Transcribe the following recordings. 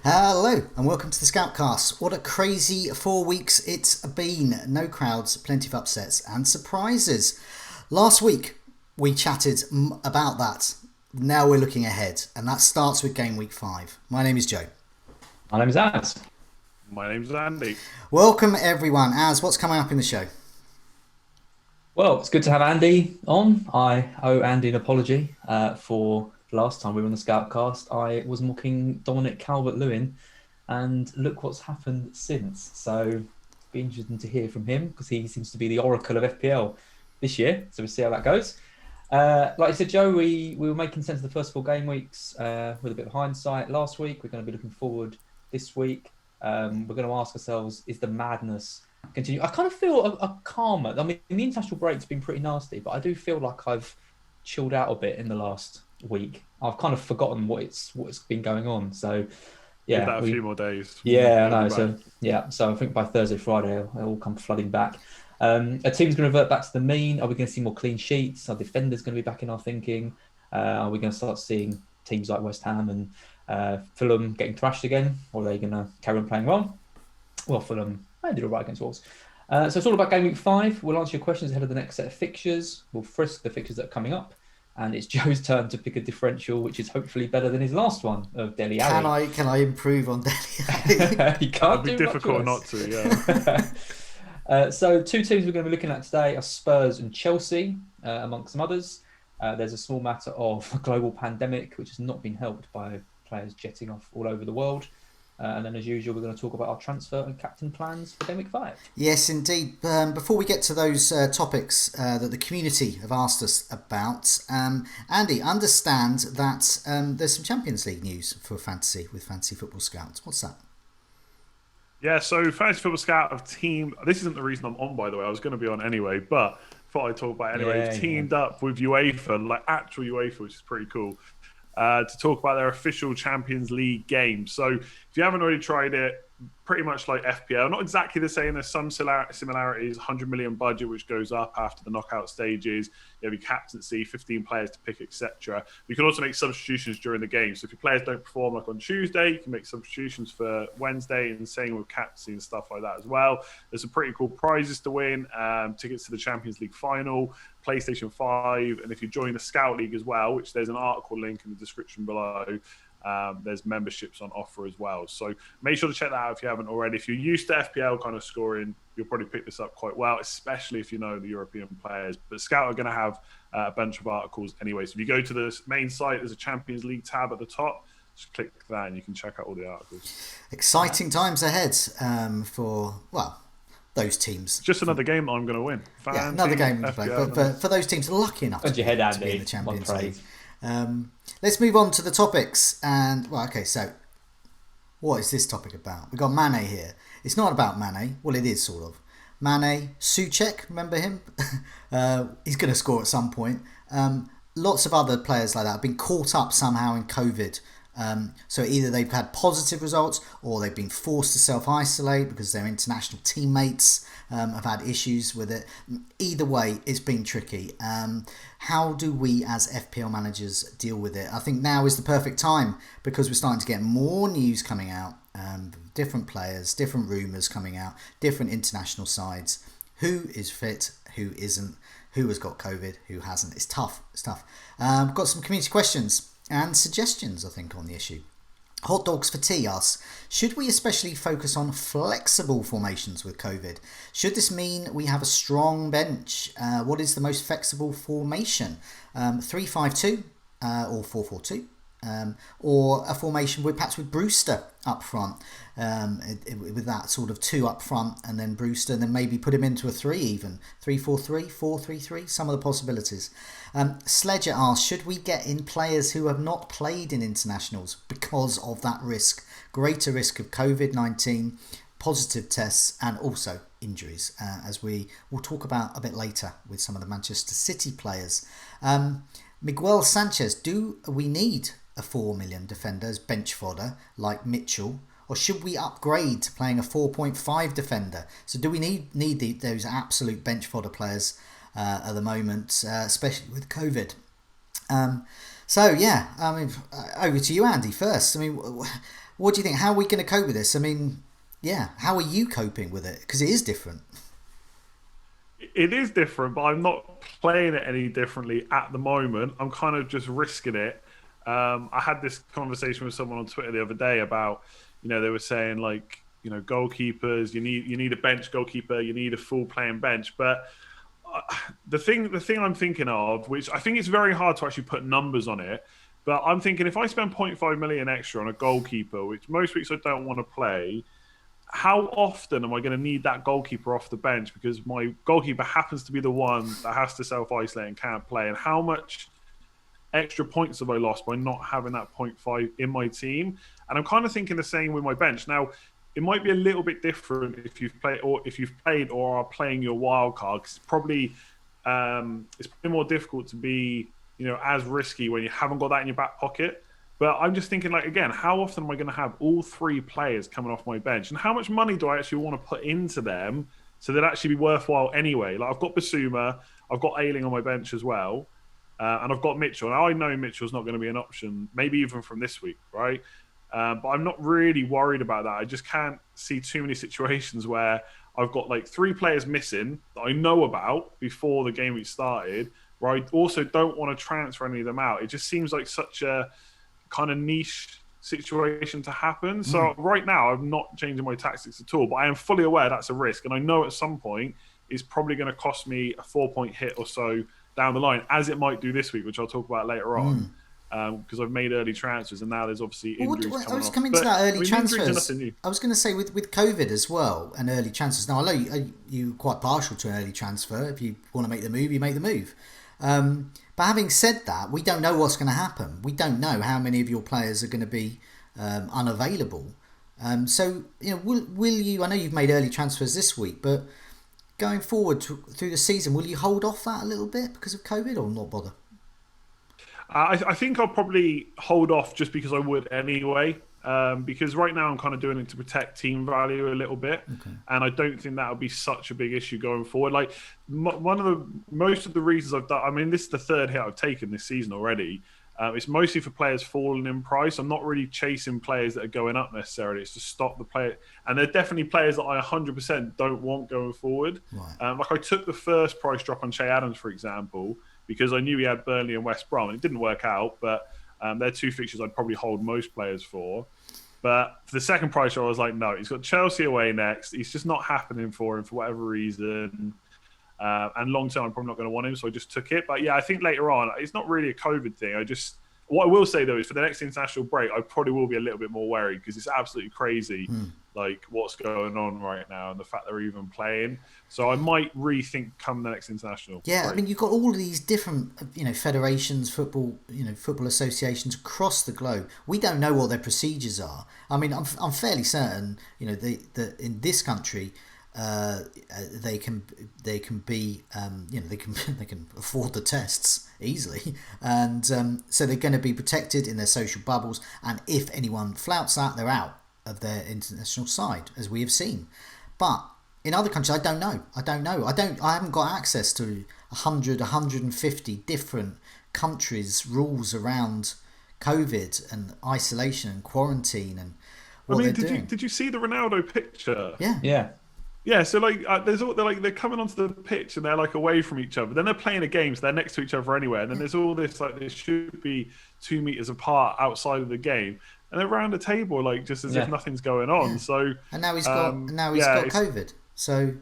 Hello and welcome to the SCOUTCAST. What a crazy 4 weeks it's been. No crowds, plenty of upsets and surprises. Last week we chatted about that. Now we're looking ahead and that starts with game week 5. My name is Joe. My name's Az. My name's Andy. Welcome everyone. Az, what's coming up in the show? Well, it's good to have Andy on. I owe Andy an apology for last time we were on the Scoutcast. I was mocking Dominic Calvert-Lewin, and look what's happened since. So, be interesting to hear from him because he seems to be the oracle of FPL this year. So we'll see how that goes. Like I said, Joe, we were making sense of the first 4 game weeks with a bit of hindsight last week. We're going to be looking forward this week. We're going to ask ourselves, is the madness continue? I kind of feel a calmer. I mean, the international break's been pretty nasty, but I do feel like I've chilled out a bit in the last week. I've kind of forgotten what's been going on. So, yeah, give that a few more days. Yeah, I know. So I think by Thursday, Friday, it'll all come flooding back. A team's going to revert back to the mean. Are we going to see more clean sheets? Our defenders going to be back in our thinking? Are we going to start seeing teams like West Ham and Fulham getting thrashed again, or are they going to carry on playing well? Well, Fulham did all right against Wolves. So it's all about game week 5. We'll answer your questions ahead of the next set of fixtures. We'll frisk the fixtures that are coming up. And it's Joe's turn to pick a differential, which is hopefully better than his last one of Dele Alli. Can I improve on Dele Alli? You can't. It'd be difficult not to, yeah. So 2 teams we're going to be looking at today are Spurs and Chelsea, amongst some others. There's a small matter of a global pandemic, which has not been helped by players jetting off all over the world. And then, as usual, we're going to talk about our transfer and captain plans for Game Week 5. Yes, indeed. Before we get to those topics that the community have asked us about, Andy, understand that there's some Champions League news for fantasy with Fantasy Football Scouts. What's that? Yeah, so Fantasy Football Scout have teamed. This isn't the reason I'm on, by the way. I was going to be on anyway, but thought I'd talk about it anyway. They've teamed up with UEFA, like actual UEFA, which is pretty cool, to talk about their official Champions League game. So if you haven't already tried it, pretty much like FPL, not exactly the same. There's some similarities. 100 million budget, which goes up after the knockout stages. You have your captaincy, 15 players to pick, etc. You can also make substitutions during the game. So if your players don't perform like on Tuesday, you can make substitutions for Wednesday, and same with captaincy and stuff like that as well. There's some pretty cool prizes to win, tickets to the Champions League final, PlayStation 5, and if you join the Scout League as well, which there's an article link in the description below, there's memberships on offer as well. So make sure to check that out if you haven't already. If you're used to FPL kind of scoring, you'll probably pick this up quite well, especially if you know the European players. But Scout are going to have a bunch of articles anyway. So if you go to the main site, there's a Champions League tab at the top. Just click that and you can check out all the articles. Exciting times ahead for, well, those teams. Just another game that I'm going to win. Another game to play. But for those teams lucky enough to be in the Champions League. Let's move on to the topics. And, well, okay, so what is this topic about? We've got Mane here. It's not about Mane. Well, it is sort of. Mane, Souček, remember him? He's going to score at some point. Lots of other players like that have been caught up somehow in COVID. So either they've had positive results or they've been forced to self-isolate because their international teammates have had issues with it. Either way, it's been tricky. How do we as FPL managers deal with it? I think now is the perfect time because we're starting to get more news coming out, different players, different rumours coming out, different international sides. Who is fit, who isn't, who has got COVID, who hasn't. It's tough. We've got some community questions and suggestions, I think, on the issue. Hot Dogs for Tea asks, should we especially focus on flexible formations with COVID? Should this mean we have a strong bench? What is the most flexible formation? 3-5-2 or 4-4-2? Or a formation with perhaps with Brewster up front, with that sort of 2 up front and then Brewster, and then maybe put him into a 3 even. 3-4-3, 4-3-3, some of the possibilities. Sledger asks, should we get in players who have not played in internationals because of that risk, greater risk of COVID-19, positive tests and also injuries, as we will talk about a bit later with some of the Manchester City players. Miguel Sanchez, do we need a 4 million defender as bench fodder like Mitchell, or should we upgrade to playing a 4.5 defender? So do we need those absolute bench fodder players at the moment, especially with COVID? So yeah, I mean, over to you, Andy. First, I mean, what do you think? How are we going to cope with this? I mean, yeah, how are you coping with it? Because it is different. It is different, but I'm not playing it any differently at the moment. I'm kind of just risking it. I had this conversation with someone on Twitter the other day about, they were saying like, goalkeepers, you need a bench goalkeeper, you need a full playing bench. But the thing I'm thinking of, which I think it's very hard to actually put numbers on it, but I'm thinking if I spend 0.5 million extra on a goalkeeper, which most weeks I don't want to play, how often am I going to need that goalkeeper off the bench because my goalkeeper happens to be the one that has to self-isolate and can't play? And how much extra points have I lost by not having that 0.5 in my team? And I'm kind of thinking the same with my bench. Now, it might be a little bit different if you've played or are playing your wild card, because it's probably more difficult to be, as risky when you haven't got that in your back pocket. But I'm just thinking, like, again, how often am I going to have all three players coming off my bench? And how much money do I actually want to put into them so they'd actually be worthwhile anyway? Like, I've got Basuma, I've got Ayling on my bench as well, and I've got Mitchell. Now, I know Mitchell's not going to be an option, maybe even from this week, right? But I'm not really worried about that. I just can't see too many situations where I've got, like, three players missing that I know about before the game week started, where I also don't want to transfer any of them out. It just seems like such a kind of niche situation to happen. So right now I'm not changing my tactics at all, but I am fully aware that's a risk, and I know at some point it's probably going to cost me a 4-point hit or so down the line, as it might do this week, which I'll talk about later on, because I've made early transfers and now there's obviously injuries coming off. I was coming to that early transfers. I was going to say with COVID as well and early transfers. Now I know you're quite partial to an early transfer. If you want to make the move, you make the move. But having said that, we don't know what's going to happen. We don't know how many of your players are going to be unavailable. So, will you? I know you've made early transfers this week, but going forward through the season, will you hold off that a little bit because of COVID, or not bother? I think I'll probably hold off just because I would anyway. Because right now I'm kind of doing it to protect team value a little bit, and I don't think that'll be such a big issue going forward. Like most of the reasons I've done, I mean, this is the third hit I've taken this season already. It's mostly for players falling in price. I'm not really chasing players that are going up necessarily. It's to stop the player, and they're definitely players that I 100% don't want going forward. Right. Like I took the first price drop on Che Adams, for example, because I knew he had Burnley and West Brom. It didn't work out, but they're two fixtures I'd probably hold most players for. But for the second price drop, I was like, no, he's got Chelsea away next. He's just not happening for him for whatever reason. And long term, I'm probably not going to want him, so I just took it. But yeah, I think later on, it's not really a COVID thing. What I will say though is for the next international break, I probably will be a little bit more worried because it's absolutely crazy, like what's going on right now and the fact they're even playing. So I might rethink come the next international. Yeah, break. I mean, you've got all of these different, federations, football associations across the globe. We don't know what their procedures are. I mean, I'm fairly certain, that in this country, they can afford the tests easily, and so they're going to be protected in their social bubbles, and if anyone flouts that, they're out of their international side, as we have seen. But in other countries, I don't know. I haven't got access to 150 different countries' rules around COVID and isolation and quarantine and what they're doing. Did you see the Ronaldo picture? Yeah, so they're coming onto the pitch and they're like away from each other. Then they're playing a game, so they're next to each other anyway. And then there's all this like they should be 2 meters apart outside of the game, and they're around the table like just as if nothing's going on. Yeah. So and now he's got COVID. So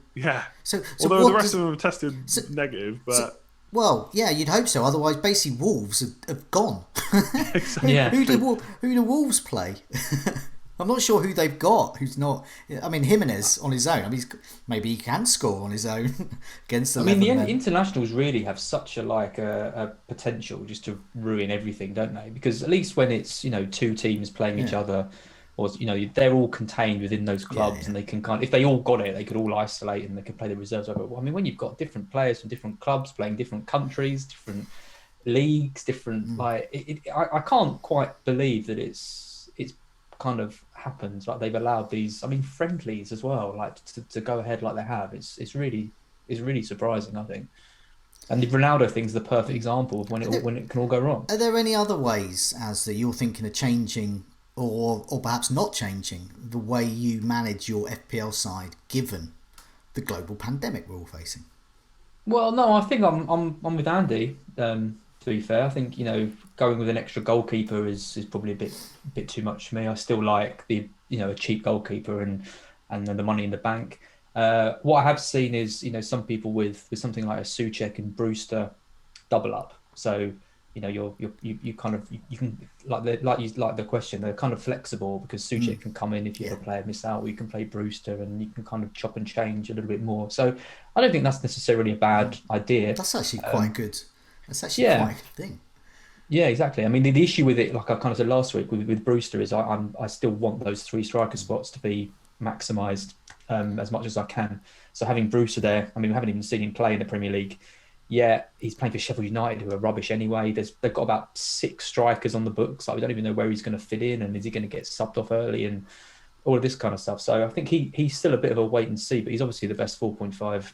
So although the rest of them have tested negative, but you'd hope so. Otherwise, basically, Wolves have gone. Exactly. Who do Wolves play? I'm not sure who they've got. Who's not? I mean, Jimenez on his own. I mean, maybe he can score on his own against the. I mean, the internationals really have such a potential just to ruin everything, don't they? Because at least when it's two teams playing each other, or they're all contained within those clubs, and they can if they all got it, they could all isolate and they could play the reserves over. Well, I mean, when you've got different players from different clubs playing different countries, different leagues, different I can't quite believe that it's kind of happens. Like they've allowed these, friendlies as well, like to go ahead like they have. It's really surprising, I think. And the Ronaldo thing's the perfect example of when it can all go wrong. Are there any other ways, as that you're thinking of changing, or perhaps not changing, the way you manage your FPL side, given the global pandemic we're all facing? Well, no, I think I'm with Andy. To be fair, I think going with an extra goalkeeper is probably a bit too much for me. I still like a cheap goalkeeper and then the money in the bank. What I have seen is some people with something like a Souček and Brewster double up. So you can like the question, they're kind of flexible because Souček can come in if you have a player miss out, or you can play Brewster and you can kind of chop and change a little bit more. So I don't think that's necessarily a bad idea. That's actually quite good. That's actually quite a good thing. Yeah, exactly. I mean, the issue with it, like I kind of said last week with Brewster, is I still want those 3 striker spots to be maximised as much as I can. So having Brewster there, I mean, we haven't even seen him play in the Premier League. Yeah, he's playing for Sheffield United, who are rubbish anyway. They've got about 6 strikers on the books. Like, we don't even know where he's going to fit in, and is he going to get subbed off early, and all of this kind of stuff. So I think he's still a bit of a wait and see, but he's obviously the best 4.5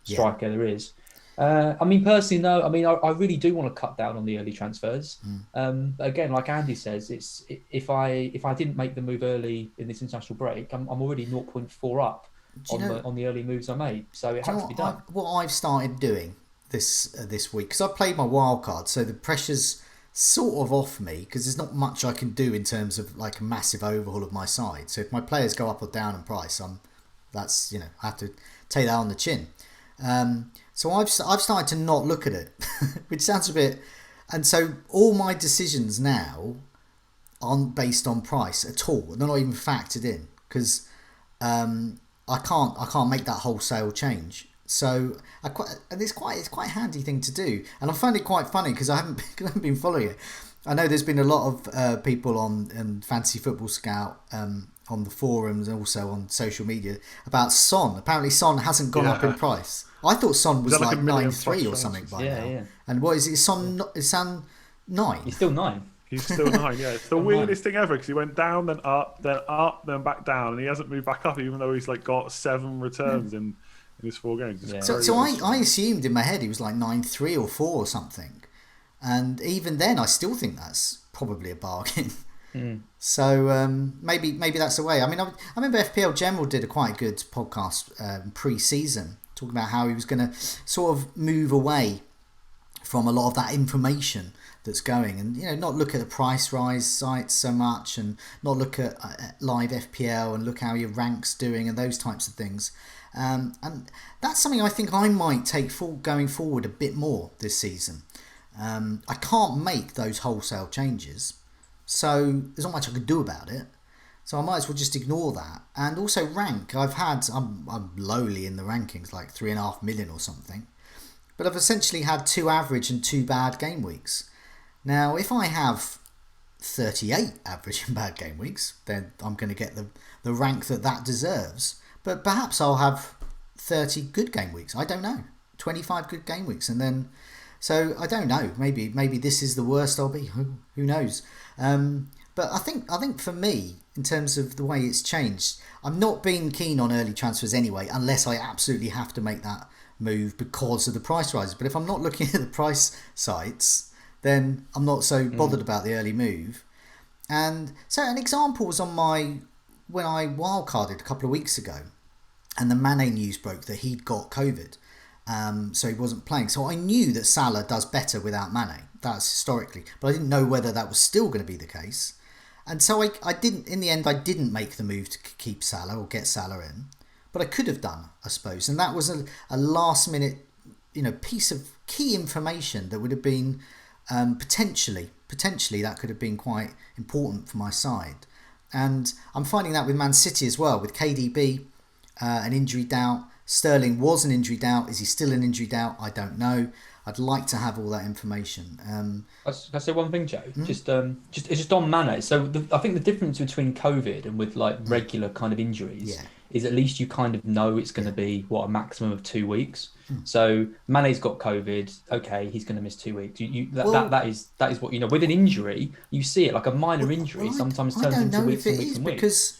striker there is. I mean, personally, no. I mean, I really do want to cut down on the early transfers. But again, like Andy says, it's if I didn't make the move early in this international break, I'm already 0.4 up on the early moves I made. So it has to be done. What I've started doing this week, because I played my wild card, so the pressure's sort of off me because there's not much I can do in terms of like a massive overhaul of my side. So if my players go up or down in price, I have to take that on the chin. So I've started to not look at it, which sounds a bit, and so all my decisions now aren't based on price at all. They're not even factored in because I can't make that wholesale change. So it's quite a handy thing to do, and I find it quite funny because I haven't been following it. I know there's been a lot of people on Fantasy Football Scout on the forums and also on social media about Son. Apparently Son hasn't gone up in price. I thought Son was like 9.3 or something by now. Yeah. And what is it? Is Son 9? He's still 9. He's still 9, yeah. It's the weirdest thing ever because he went down, then up, then back down, and he hasn't moved back up even though he's like got 7 returns in his 4 games. So I assumed in my head he was like 9.3 or 4 or something. And even then I still think that's probably a bargain. So maybe that's the way. I mean, I remember FPL General did a quite good podcast pre-season talking about how he was going to sort of move away from a lot of that information that's going, and not look at the price rise sites so much, and not look at live FPL and look how your rank's doing and those types of things. And that's something I think I might take going forward a bit more this season. I can't make those wholesale changes, so there's not much I could do about it. So I might as well just ignore that. And also rank, I'm lowly in the rankings, like 3.5 million or something. But I've essentially had 2 average and 2 bad game weeks. Now, if I have 38 average and bad game weeks, then I'm going to get the rank that deserves. But perhaps I'll have 30 good game weeks. I don't know. 25 good game weeks. And then, so I don't know. Maybe this is the worst I'll be. Who knows? But I think for me, in terms of the way it's changed, I'm not being keen on early transfers anyway, unless I absolutely have to make that move because of the price rises. But if I'm not looking at the price sites, then I'm not so bothered about the early move. And so an example was when I wildcarded a couple of weeks ago, and the Mane news broke that he'd got COVID, so he wasn't playing. So I knew that Salah does better without Mane. That's historically, but I didn't know whether that was still going to be the case. And so I didn't. In the end, I didn't make the move to keep Salah or get Salah in, but I could have done, I suppose. And that was a last minute, piece of key information that would have been potentially that could have been quite important for my side. And I'm finding that with Man City as well, with KDB, an injury doubt. Sterling was an injury doubt. Is he still an injury doubt? I don't know. I'd like to have all that information. Can I say one thing, Joe? It's just on Mane. So I think the difference between COVID and with like regular kind of injuries is at least you kind of know it's going to be a maximum of 2 weeks. So Mane's got COVID. Okay, he's going to miss 2 weeks. That is what with an injury, you see it like a minor injury sometimes turns into weeks and weeks and weeks. Because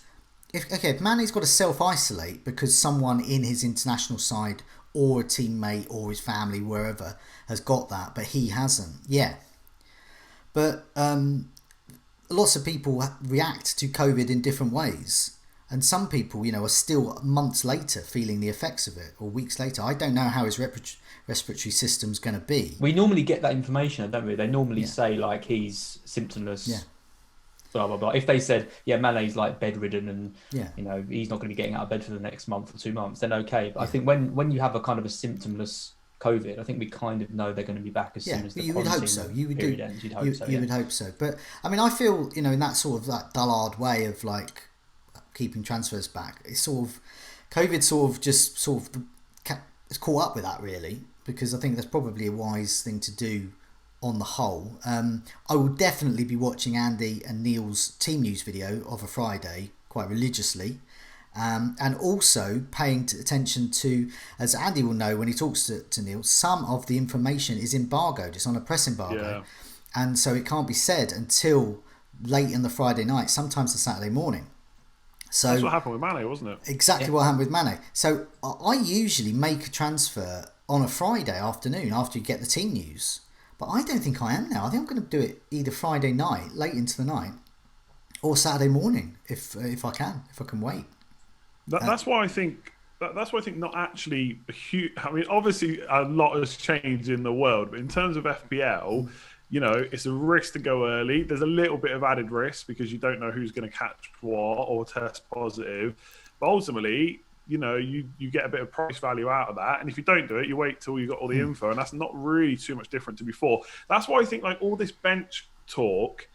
if Mane's got to self-isolate because someone in his international side or a teammate or his family, wherever, has got that, but he hasn't. Yeah. But lots of people react to COVID in different ways. And some people, are still months later feeling the effects of it, or weeks later. I don't know how his respiratory system's going to be. We normally get that information, don't we? They normally say, like, he's symptomless, blah, blah, blah. If they said, Mane's, like, bedridden and, he's not going to be getting out of bed for the next month or 2 months, then okay. But I think when you have a kind of a symptomless COVID, I think we kind of know they're going to be back as soon as the quarantine period ends. You'd hope so. You would hope so. But, I mean, I feel, in that sort of that dullard way of, like, keeping transfers back, it's sort of COVID it's caught up with that, really, because I think that's probably a wise thing to do on the whole. I will definitely be watching Andy and Neil's team news video of a Friday quite religiously, and also paying attention to, as Andy will know when he talks to Neil, some of the information is embargoed. It's on a press embargo, and so it can't be said until late in the Friday night, sometimes the Saturday morning. So that's what happened with Mane, wasn't it? Exactly what happened with Mane. So I usually make a transfer on a Friday afternoon after you get the team news. But I don't think I am now. I think I'm going to do it either Friday night, late into the night, or Saturday morning if I can wait. That's why I think not actually a huge. I mean, obviously a lot has changed in the world, but in terms of FPL, it's a risk to go early. There's a little bit of added risk because you don't know who's going to catch what or test positive. But ultimately, you get a bit of price value out of that. And if you don't do it, you wait till you got all the info. And that's not really too much different to before. That's why I think like all this bench talk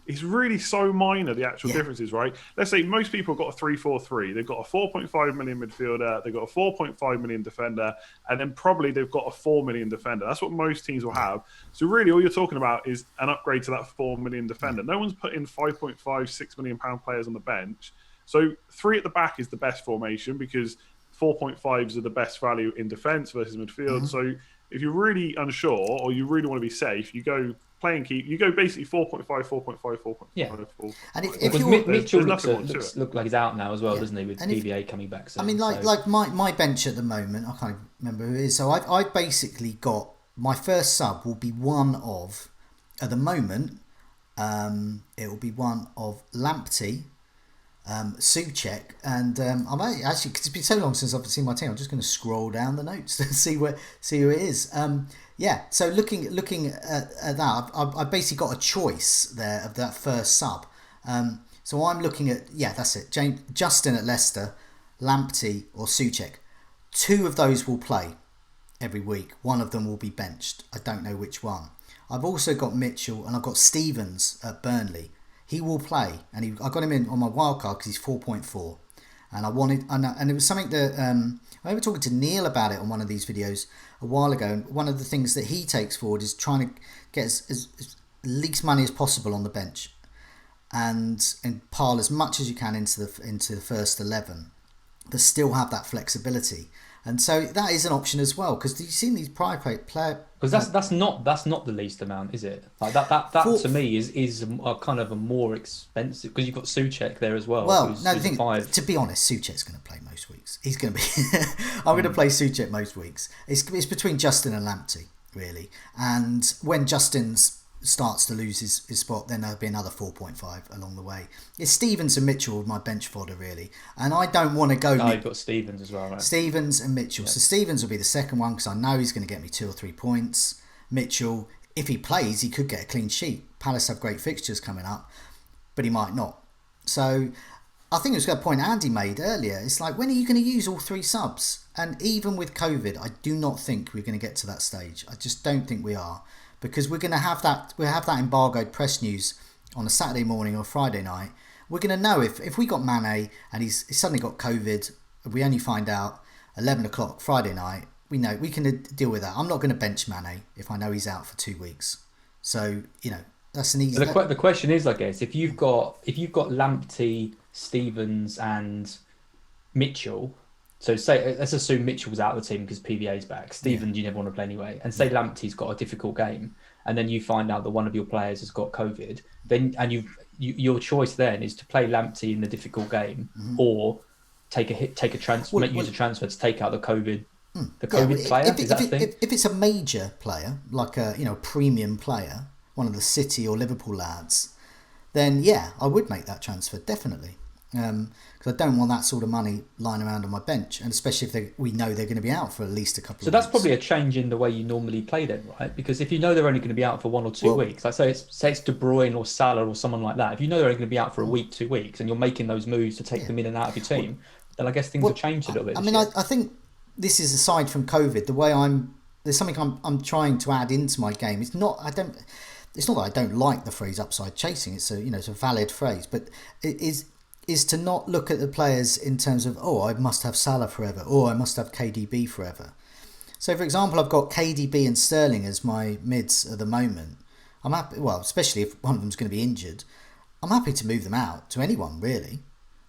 is really so minor, the actual differences, right? Let's say most people have got a 3-4-3. They've got a 4.5 million midfielder, they've got a 4.5 million defender, and then probably they've got a 4 million defender. That's what most teams will have. So really all you're talking about is an upgrade to that 4 million defender. No one's put in 5.5, 6 million pound players on the bench. So 3 at the back is the best formation because 4.5s are the best value in defence versus midfield. So if you're really unsure or you really want to be safe, you go play and keep. You go basically 4.5, 4.5, 4.5. Yeah. 4. And if Mitchell looks like he's out now as well, doesn't he? With DVA coming back soon. I mean, like my bench at the moment, I can't remember who it is. So I've basically got my first sub will be one of, at the moment, it will be one of Lamptey, Souček, and I'm actually, because it's been so long since I've seen my team, I'm just going to scroll down the notes to see who it is. So looking at that, I've basically got a choice there of that first sub. So I'm looking at, that's it, Justin at Leicester, Lamptey or Souček. 2 of those will play every week. One of them will be benched. I don't know which one. I've also got Mitchell and I've got Stevens at Burnley. He will play, and I got him in on my wildcard because he's 4.4, and it was something that I remember talking to Neil about it on one of these videos a while ago. And one of the things that he takes forward is trying to get as least money as possible on the bench, and pile as much as you can into the first 11, but still have that flexibility. And so that is an option as well, because you've seen these private player. Because that's not the least amount, is it? Like that to me is a kind of a more expensive, because you've got Souček there as well. Well, to be honest, Souček's going to play most weeks. He's going to be. I'm going to play Souček most weeks. It's between Justin and Lamptey really, and when Justin's starts to lose his spot, then there'll be another 4.5 along the way. It's Stevens and Mitchell with my bench fodder really, and I don't want to go. You've got Stevens as well, right? Stevens and Mitchell. So Stevens will be the second one because I know he's going to get me 2 or 3 points. Mitchell, if he plays, he could get a clean sheet. Palace have great fixtures coming up, but he might not. So I think it was a point Andy made earlier. It's like, when are you going to use all 3 subs? And even with COVID, I do not think we're going to get to that stage. I just don't think we are. Because we're going to have that embargoed press news on a Saturday morning or Friday night. We're going to know if we got Mane and he's suddenly got COVID, we only find out 11 o'clock Friday night, we know we can deal with that. I'm not going to bench Mane if I know he's out for 2 weeks. So, that's an easy... The question is, I guess, if you've got Lamptey, Stevens and Mitchell... So let's assume Mitchell's out of the team because PVA's back. Stevens, you never want to play anyway. And say Lamptey's got a difficult game, and then you find out that one of your players has got COVID. Your choice then is to play Lamptey in the difficult game, or use a transfer to take out the COVID The COVID player, is that a thing? If it's a major player, like a premium player, one of the City or Liverpool lads, then yeah, I would make that transfer, definitely. Because I don't want that sort of money lying around on my bench, and especially if we know they're going to be out for at least a couple of weeks. So that's probably a change in the way you normally play then, right? Because if you know they're only going to be out for 1 or 2 weeks, like say it's De Bruyne or Salah or someone like that, if you know they're only going to be out for a week, 2 weeks, and you're making those moves to take them in and out of your team, then I guess things have changed a little bit. I think this is aside from COVID, the way there's something I'm trying to add into my game. It's not that I don't like the phrase upside chasing. It's a valid phrase, but it is to not look at the players in terms of, I must have Salah forever, or I must have KDB forever. So, for example, I've got KDB and Sterling as my mids at the moment. I'm happy, especially if one of them's going to be injured, I'm happy to move them out to anyone, really,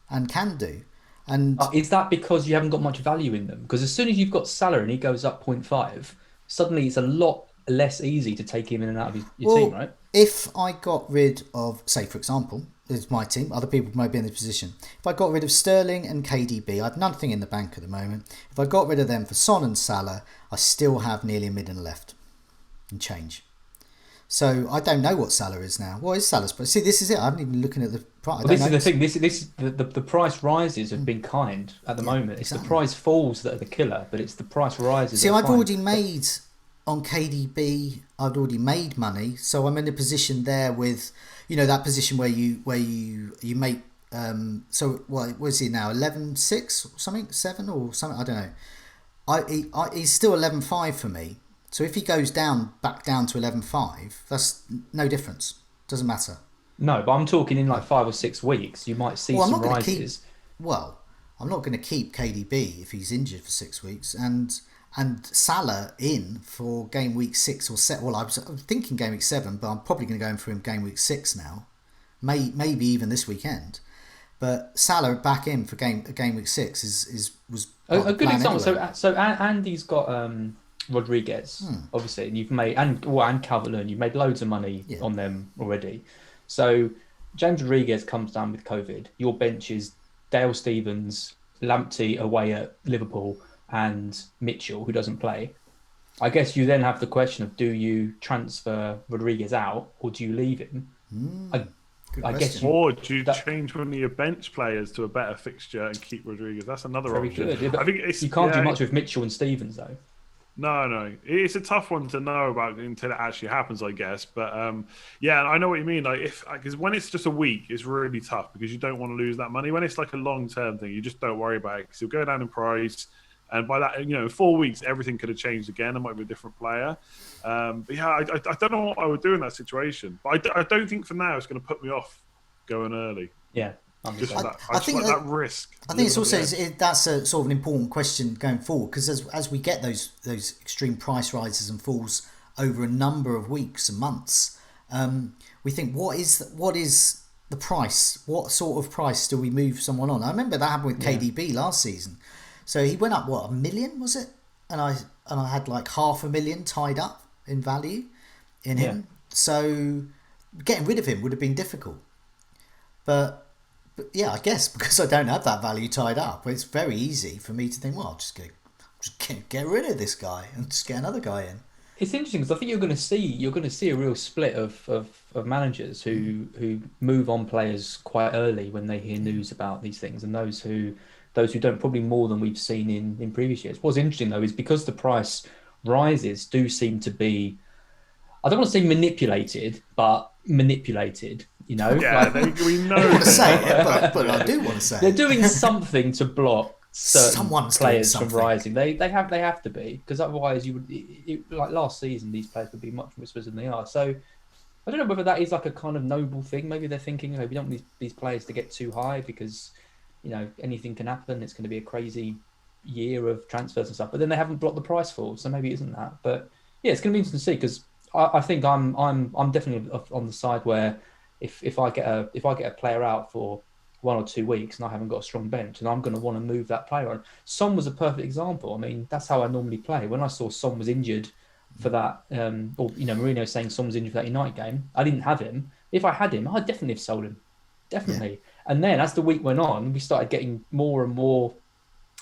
and can do. And is that because you haven't got much value in them? Because as soon as you've got Salah and he goes up 0.5, suddenly it's a lot less easy to take him in and out of your team, right? If I got rid of, say, for example, it's my team, other people might be in this position. If I got rid of Sterling and KDB, I have nothing in the bank at the moment. If I got rid of them for Son and Salah, I still have nearly a million left and change. So I don't know what Salah is now. What is Salah's price? See, this is it. I haven't even looking at the price. Well, this is the thing. The price rises have been kind at the moment. It's the price falls that are the killer, but it's the price rises. See, I've already made on KDB. I'd already made money, so I'm in a position there with, that position where you make. So what was he now? 11.6 or something, 7 or something. I don't know. He's still 11.5 for me. So if he goes back down to 11.5, that's no difference. Doesn't matter. No, but I'm talking in like 5 or 6 weeks. You might see some rises. I'm not going to keep KDB if he's injured for 6 weeks, and Salah in for game week 6 or 7. Well, I was thinking game week 7, but I'm probably going to go in for him game week 6 now. Maybe even this weekend. But Salah back in for game week 6 was a good example. Anyway. So Andy's got Rodriguez, obviously, and you've made and Calvert-Lewin. You've made loads of money on them already. So James Rodriguez comes down with COVID. Your bench is Dale Stephens, Lamptey away at Liverpool, and Mitchell, who doesn't play. I guess you then have the question of, do you transfer Rodriguez out or do you leave him? I guess or do you change one of your bench players to a better fixture and keep Rodriguez? That's another option. Good. Yeah, I think you can't do much with Mitchell and Stephens though. No, it's a tough one to know about until it actually happens, I guess. But I know what you mean. Because when it's just a week, it's really tough because you don't want to lose that money. When it's like a long-term thing, you just don't worry about it because you'll go down in price, and by that, in 4 weeks, everything could have changed again. It might be a different player. I don't know what I would do in that situation. But I don't think for now it's going to put me off going early. Yeah. I think that risk. I think it's also that's a sort of an important question going forward because as we get those extreme price rises and falls over a number of weeks and months, we think what is the price? What sort of price do we move someone on? I remember that happened with KDB last season. So he went up $1 million, was it? And I had like $500,000 tied up in value in him. So getting rid of him would have been difficult, but yeah, I guess because I don't have that value tied up, it's very easy for me to think, well, I'll just get rid of this guy and just get another guy in. It's interesting because I think you're going to see a real split of managers who move on players quite early when they hear news about these things, and those who don't, probably more than we've seen in previous years. What's interesting though is because the price rises do seem to be, I don't want to say manipulated, but manipulated. We know. I don't want to say it, but I do want to say they're doing something to block certain players from rising. They have to be, because otherwise you would like last season these players would be much more expensive than they are. So I don't know whether that is like a kind of noble thing. Maybe they're thinking, we don't want these players to get too high because anything can happen. It's going to be a crazy year of transfers and stuff. But then they haven't blocked the price fall, so maybe it isn't that. But yeah, it's going to be interesting to see because I think I'm definitely on the side where if I get a player out for 1 or 2 weeks and I haven't got a strong bench, and I'm going to want to move that player on. Son was a perfect example. I mean, that's how I normally play. When I saw Son was injured for that, or Mourinho saying Son was injured for that United game, I didn't have him. If I had him, I'd definitely have sold him. Definitely. Yeah. And then as the week went on, we started getting more and more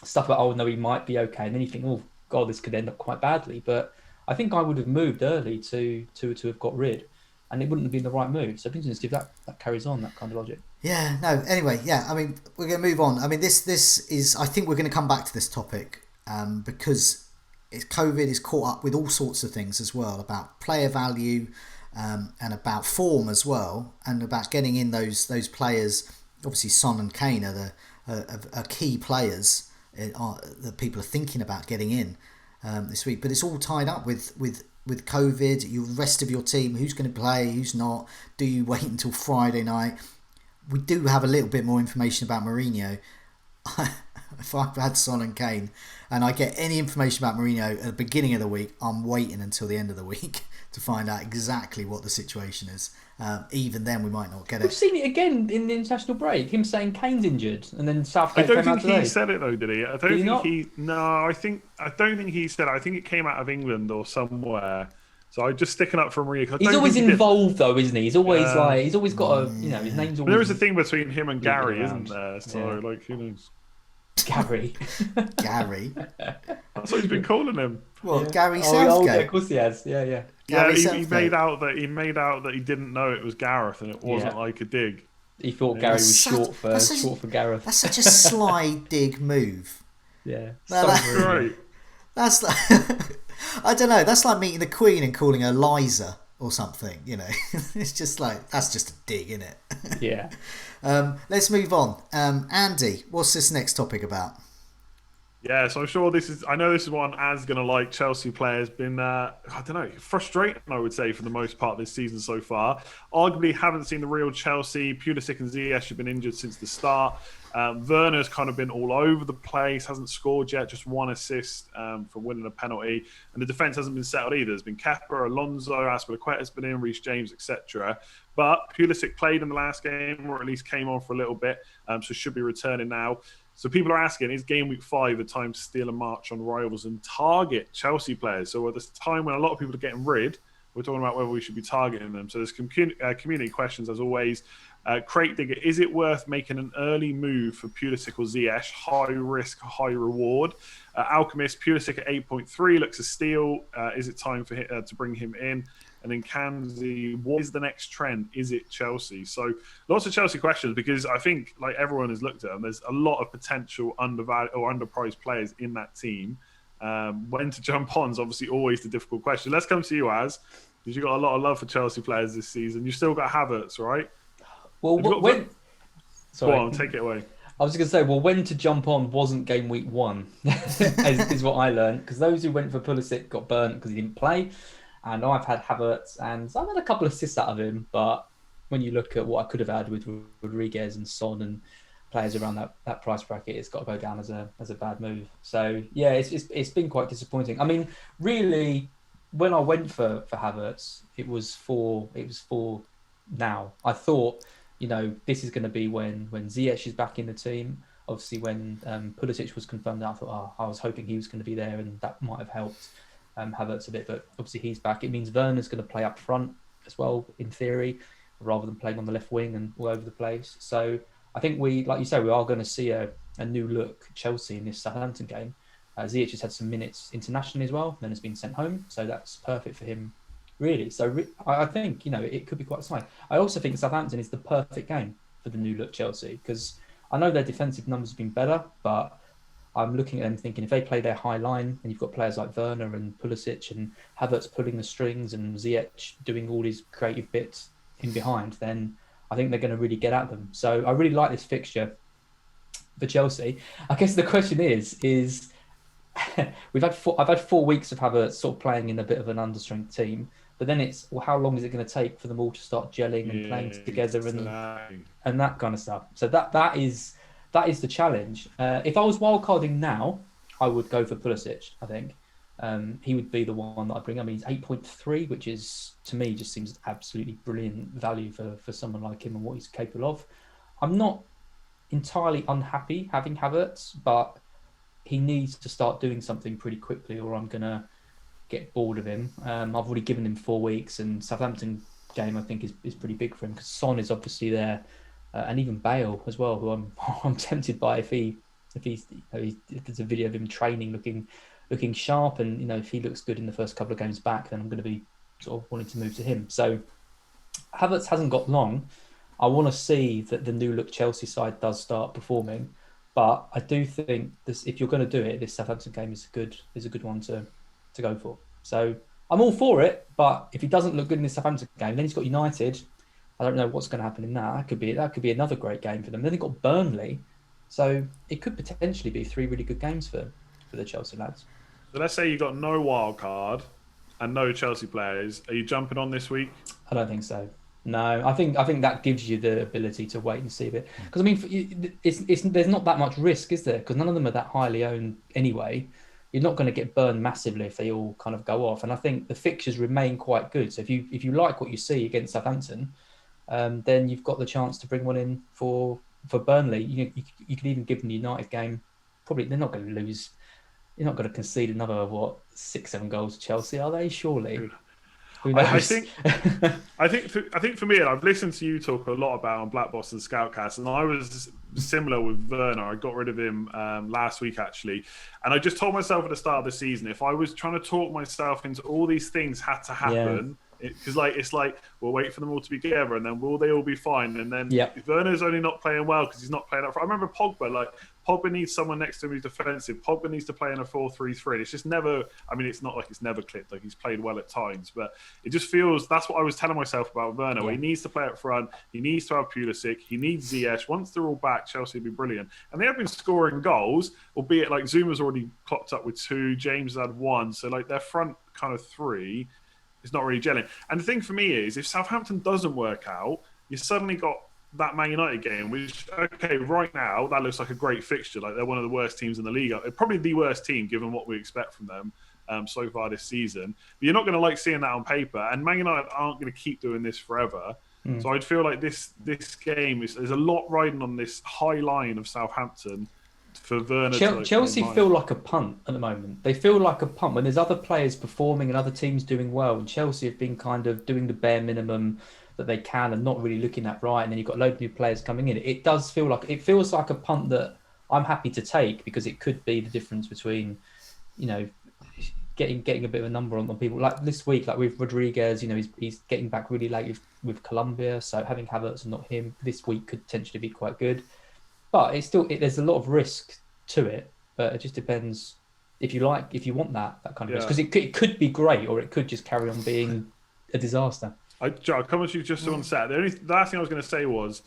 stuff about, he might be okay. And then you think, God, this could end up quite badly. But I think I would have moved early to have got rid, and it wouldn't have been the right move. So it'd be interesting to see if that carries on, that kind of logic. Yeah, no, anyway, yeah, I mean, we're going to move on. I mean, this is, I think we're going to come back to this topic because COVID is caught up with all sorts of things as well, about player value and about form as well, and about getting in those players. Obviously, Son and Kane are key players that people are thinking about getting in this week. But it's all tied up with COVID, the rest of your team, who's going to play, who's not. Do you wait until Friday night? We do have a little bit more information about Mourinho. If I've had Son and Kane and I get any information about Mourinho at the beginning of the week, I'm waiting until the end of the week to find out exactly what the situation is. Even then, we might not get it. We've seen it again in the international break. Him saying Kane's injured, and then Southgate came out today. I don't think he said it though, did he? I don't think he said it. I think it came out of England or somewhere. So I'm just sticking up for Mourinho. He's always involved, though, isn't he? He's always he's always got a, his name's always. There is a thing between him and Gary, isn't there? So who knows? Gary. Gary. That's what he's been calling him. What, Gary Southgate? Yeah, of course he has. Yeah. Yeah, he made out that he didn't know it was Gareth, and it wasn't like a dig. He thought Gary was short for Gareth. That's such a sly dig move. Yeah, that's great. That's like, I don't know. That's like meeting the Queen and calling her Liza or something. It's just like, that's just a dig, isn't it? Yeah. Let's move on. Andy, what's this next topic about? Yeah, so I'm sure I know this is one Anne's going to like. Chelsea players been, frustrating, I would say, for the most part this season so far. Arguably haven't seen the real Chelsea. Pulisic and Ziyech have been injured since the start. Werner's kind of been all over the place, hasn't scored yet, just one assist from winning a penalty. And the defence hasn't been settled either. There's been Kepa, Alonso, Azpilicueta's been in, Reece James, etc. But Pulisic played in the last game, or at least came on for a little bit, so should be returning now. So people are asking, is Game Week 5 a time to steal a march on rivals and target Chelsea players? So at this time when a lot of people are getting rid, we're talking about whether we should be targeting them. So there's community questions, as always. Crate Digger, is it worth making an early move for Pulisic or Ziyech? High risk, high reward. Alchemist, Pulisic at 8.3 looks a steal. Is it time for to bring him in? And then Kanzi, what is the next trend? Is it Chelsea? So lots of Chelsea questions, because I think, like everyone has looked at them, there's a lot of potential undervalued or underpriced players in that team. When to jump on is obviously always the difficult question. Let's come to you, Az, because you've got a lot of love for Chelsea players this season. You've still got Havertz, right? Well, Sorry. Go on, take it away. I was going to say, when to jump on wasn't Game Week 1, is what I learned. Because those who went for Pulisic got burnt because he didn't play. And I've had Havertz, and I've had a couple of assists out of him. But when you look at what I could have had with Rodriguez and Son and players around that price bracket, it's got to go down as a bad move. So yeah, it's been quite disappointing. I mean, really, when I went for Havertz, it was for now. I thought, this is going to be when Ziyech is back in the team. Obviously, when Pulisic was confirmed out, I thought, I was hoping he was going to be there, and that might have helped Havertz a bit. But obviously, he's back. It means Werner's going to play up front as well, in theory, rather than playing on the left wing and all over the place. So I think like you say, we are going to see a new look Chelsea in this Southampton game. Ziyech has had some minutes internationally as well, then has been sent home, so that's perfect for him, really. So I think, it could be quite exciting. I also think Southampton is the perfect game for the new look Chelsea, because I know their defensive numbers have been better, but I'm looking at them thinking, if they play their high line and you've got players like Werner and Pulisic and Havertz pulling the strings and Ziyech doing all these creative bits in behind, then I think they're going to really get at them. So I really like this fixture for Chelsea. I guess the question is I've had 4 weeks of Havertz sort of playing in a bit of an understrength team, but then it's, how long is it going to take for them all to start gelling and playing together and that kind of stuff. So that is the challenge. If I was wildcarding now, I would go for Pulisic, I think. He would be the one that I bring. I mean, he's 8.3, which is, to me, just seems absolutely brilliant value for someone like him and what he's capable of. I'm not entirely unhappy having Havertz, but he needs to start doing something pretty quickly, or I'm going to get bored of him. I've already given him 4 weeks, and Southampton game, I think, is pretty big for him, because Son is obviously there, and even Bale as well, who I'm tempted by if there's a video of him training looking looking sharp, and if he looks good in the first couple of games back, then I'm going to be sort of wanting to move to him. So Havertz hasn't got long. I want to see that the new look Chelsea side does start performing, but I do think this, if you're going to do it, this Southampton game is a good one to go for. So I'm all for it, but if he doesn't look good in this Southampton game, then he's got United. I don't know what's going to happen in that. That could be another great game for them. Then they've got Burnley, so it could potentially be 3 really good games for the Chelsea lads. So let's say you got no wild card and no Chelsea players. Are you jumping on this week? I don't think so. No, I think that gives you the ability to wait and see a bit. Because I mean, there's not that much risk, is there? Because none of them are that highly owned anyway. You're not going to get burned massively if they all kind of go off. And I think the fixtures remain quite good. So if you like what you see against Southampton, then you've got the chance to bring one in for Burnley. You could even give them the United game. Probably they're not going to lose. You're not going to concede another 6-7 goals to Chelsea, are they? Surely. Dude. I think for me, and I've listened to you talk a lot about on Black Boss and Scoutcast, and I was similar with Werner. I got rid of him last week actually, and I just told myself at the start of the season, if I was trying to talk myself into all these things had to happen, because it's like we'll wait for them all to be together, and then will they all be fine? And then Werner's only not playing well because he's not playing up front. I remember Pogba, Pogba needs someone next to him who's defensive. Pogba needs to play in a 4-3-3. It's just never. I mean, it's not like it's never clicked. Like he's played well at times, but it just feels that's what I was telling myself about Werner. Where he needs to play up front. He needs to have Pulisic. He needs Ziyech. Once they're all back, Chelsea will be brilliant. And they have been scoring goals, albeit like Zuma's already clocked up with 2. James had 1. So like their front kind of 3 is not really gelling. And the thing for me is, if Southampton doesn't work out, you suddenly got that Man United game, which, okay, right now, that looks like a great fixture. Like, they're one of the worst teams in the league. Probably the worst team, given what we expect from them so far this season. But you're not going to like seeing that on paper. And Man United aren't going to keep doing this forever. So I'd feel like this game, there's a lot riding on this high line of Southampton for Werner. Chelsea feel like a punt at the moment. They feel like a punt when there's other players performing and other teams doing well. And Chelsea have been kind of doing the bare minimum that they can and not really looking that right. And then you've got loads of new players coming in. It feels like a punt that I'm happy to take, because it could be the difference between, getting a bit of a number on people. Like this week, like with Rodriguez, he's getting back really late with Colombia. So having Havertz and not him this week could potentially be quite good. But there's a lot of risk to it. But it just depends if you want that kind of risk. Because it could be great, or it could just carry on being a disaster. Joe, I'll come with you just on set. The last thing I was going to say was,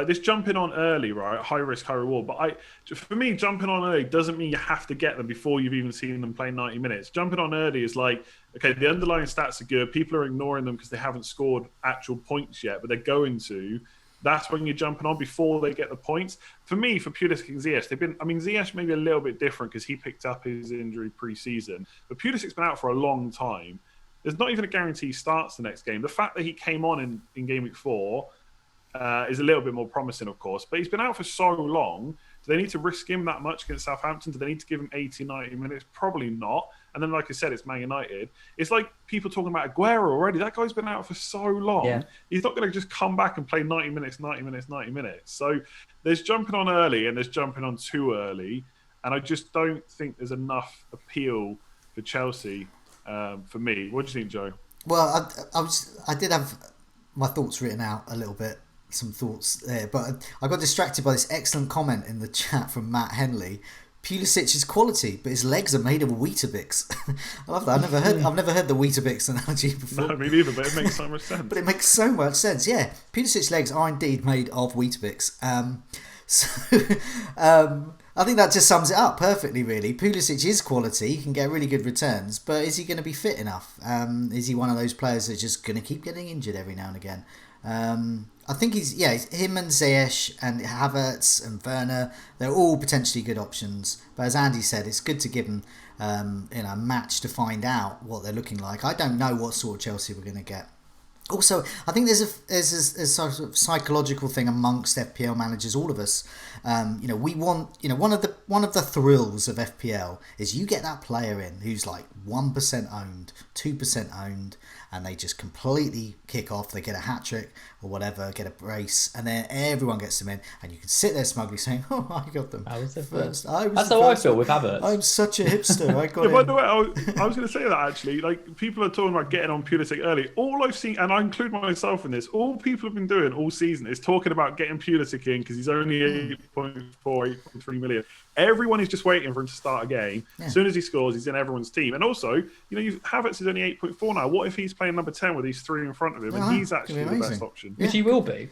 this jumping on early, right? High risk, high reward. But for me, jumping on early doesn't mean you have to get them before you've even seen them play 90 minutes. Jumping on early is like, okay, the underlying stats are good. People are ignoring them because they haven't scored actual points yet, but they're going to. That's when you're jumping on before they get the points. For me, for Pulisic and Ziyech, Ziyech maybe a little bit different because he picked up his injury pre-season. But Pulisic's been out for a long time. There's not even a guarantee he starts the next game. The fact that he came on in Game Week 4 is a little bit more promising, of course. But he's been out for so long. Do they need to risk him that much against Southampton? Do they need to give him 80, 90 minutes? Probably not. And then, like I said, it's Man United. It's like people talking about Aguero already. That guy's been out for so long. Yeah. He's not going to just come back and play 90 minutes. So there's jumping on early and there's jumping on too early. And I just don't think there's enough appeal for Chelsea. For me, what do you think, Joe? Well, I did have my thoughts written out a little bit, some thoughts there, but I got distracted by this excellent comment in the chat from Matt Henley. Pulisic is quality, but his legs are made of Weetabix. I love that. I've never heard the Weetabix analogy before. No, me neither, but it makes so much sense. But it makes so much sense. Yeah, Pulisic's legs are indeed made of Weetabix. I think that just sums it up perfectly, really. Pulisic is quality. He can get really good returns, but is he going to be fit enough? Is he one of those players that's just going to keep getting injured every now and again? I think him and Ziyech and Havertz and Werner, they're all potentially good options. But as Andy said, it's good to give them a match to find out what they're looking like. I don't know what sort of Chelsea we're going to get. Also, I think there's a sort of psychological thing amongst FPL managers, all of us. We want, one of the thrills of FPL is you get that player in who's like 1% owned, 2% owned, and they just completely kick off. They get a hat trick or whatever, get a brace, and then everyone gets them in, and you can sit there smugly saying, "Oh, I got them first. That's how I feel with Havertz. I'm such a hipster. I got By the way, I was going to say that actually. Like, people are talking about getting on Pulisic early. All I've seen, and I include myself in this, all people have been doing all season is talking about getting Pulisic in because he's only 8.4, 8.3 million. Everyone is just waiting for him to start a game. Yeah. As soon as he scores, he's in everyone's team. And also, Havertz is only 8.4 now. What if he's playing number 10 with these three in front of him, and he's actually the best option? Which he will be.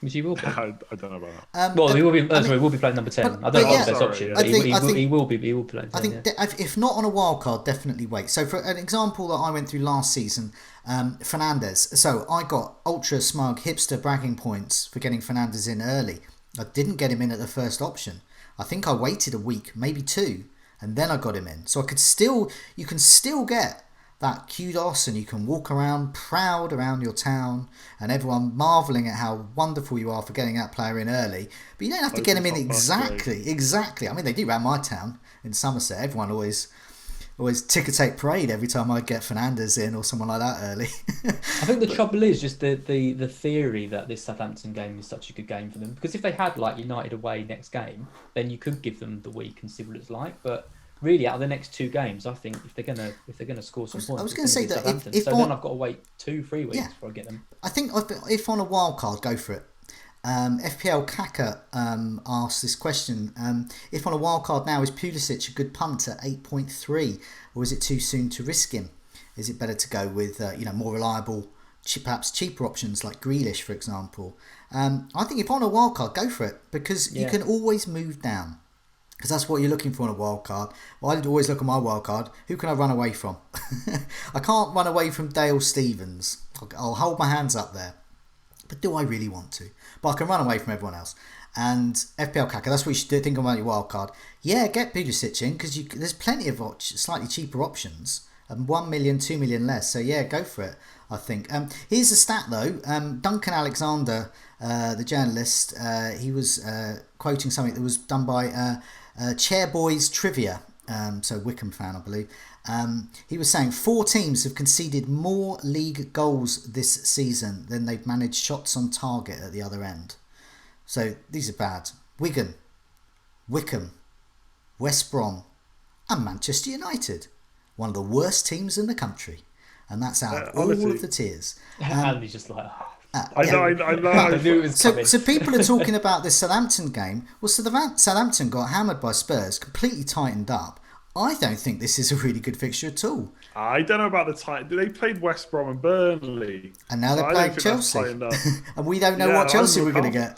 I don't know about that. Well, he will be. We'll be playing number 10. I don't know the best option. Yeah. He will be. He will play. 10, I think if not on a wild card, definitely wait. So for an example that I went through last season, Fernandes. So I got ultra smug hipster bragging points for getting Fernandes in early. I didn't get him in at the first option. I think I waited a week, maybe 2, and then I got him in. So you can still get that kudos, and you can walk around proud around your town and everyone marvelling at how wonderful you are for getting that player in early. But you don't have to get him in exactly. I mean, they do around my town in Somerset. Everyone always ticker tape parade every time I get Fernandes in or someone like that early. I think the trouble is just the theory that this Southampton game is such a good game for them, because if they had like United away next game, then you could give them the week and see what it's like. But really, out of the next 2 games, I think if they're gonna score some points, I was going to say that then I've got to wait 2-3 weeks before I get them. I think if on a wild card, go for it. FPL Kaka asked this question: if on a wild card now, is Pulisic a good punt at 8.3, or is it too soon to risk him? Is it better to go with more reliable, perhaps cheaper options like Grealish, for example? I think if on a wild card, go for it, because you can always move down. Because that's what you're looking for in a wild card. Well, I always look at my wild card. Who can I run away from? I can't run away from Dale Stevens. I'll hold my hands up there. But do I really want to? But I can run away from everyone else. And FPL Kaka, that's what you should do. Think about your wild card. Yeah, get Pulisic in, because there's plenty of slightly cheaper options. 1 million, 2 million less. So yeah, go for it, I think. Here's a stat though. Duncan Alexander, the journalist, he was quoting something that was done by Chairboys Trivia, so Wickham fan, I believe. He was saying 4 teams have conceded more league goals this season than they've managed shots on target at the other end. So these are bad. Wigan, Wickham, West Brom, and Manchester United. One of the worst teams in the country. And that's out of all of the tiers. And he's just like... I know. So people are talking about this Southampton game. Well, so Southampton got hammered by Spurs, completely tightened up. I don't think this is a really good fixture at all. I don't know about the tight. They played West Brom and Burnley, and now they're playing Chelsea, and we don't know what Chelsea we're going to get.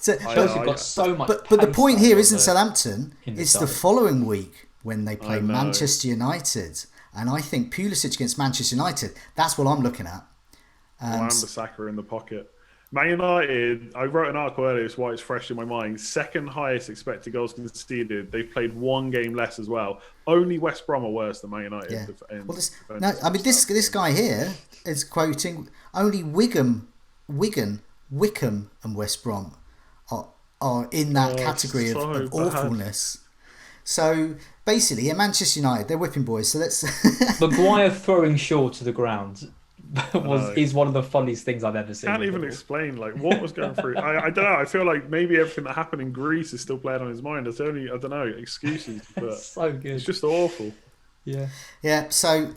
Chelsea got so much. But the point here isn't Southampton. It's the following week when they play Manchester United, and I think Pulisic against Manchester United. That's what I'm looking at. Wan-Bissaka in the pocket. Man United, I wrote an article earlier, it's why it's fresh in my mind. 2nd highest expected goals conceded. They've played 1 game less as well. Only West Brom are worse than Man United. Yeah. This guy here is quoting only Wickham, and West Brom are in that category of awfulness. So basically, Manchester United, they're whipping boys. So let's Maguire throwing Shaw to the ground is one of the funniest things I've ever seen. Can't even explain what was going through. I don't know. I feel like maybe everything that happened in Greece is still playing on his mind. It's only, I don't know, excuses, but so good. It's just awful. Yeah. So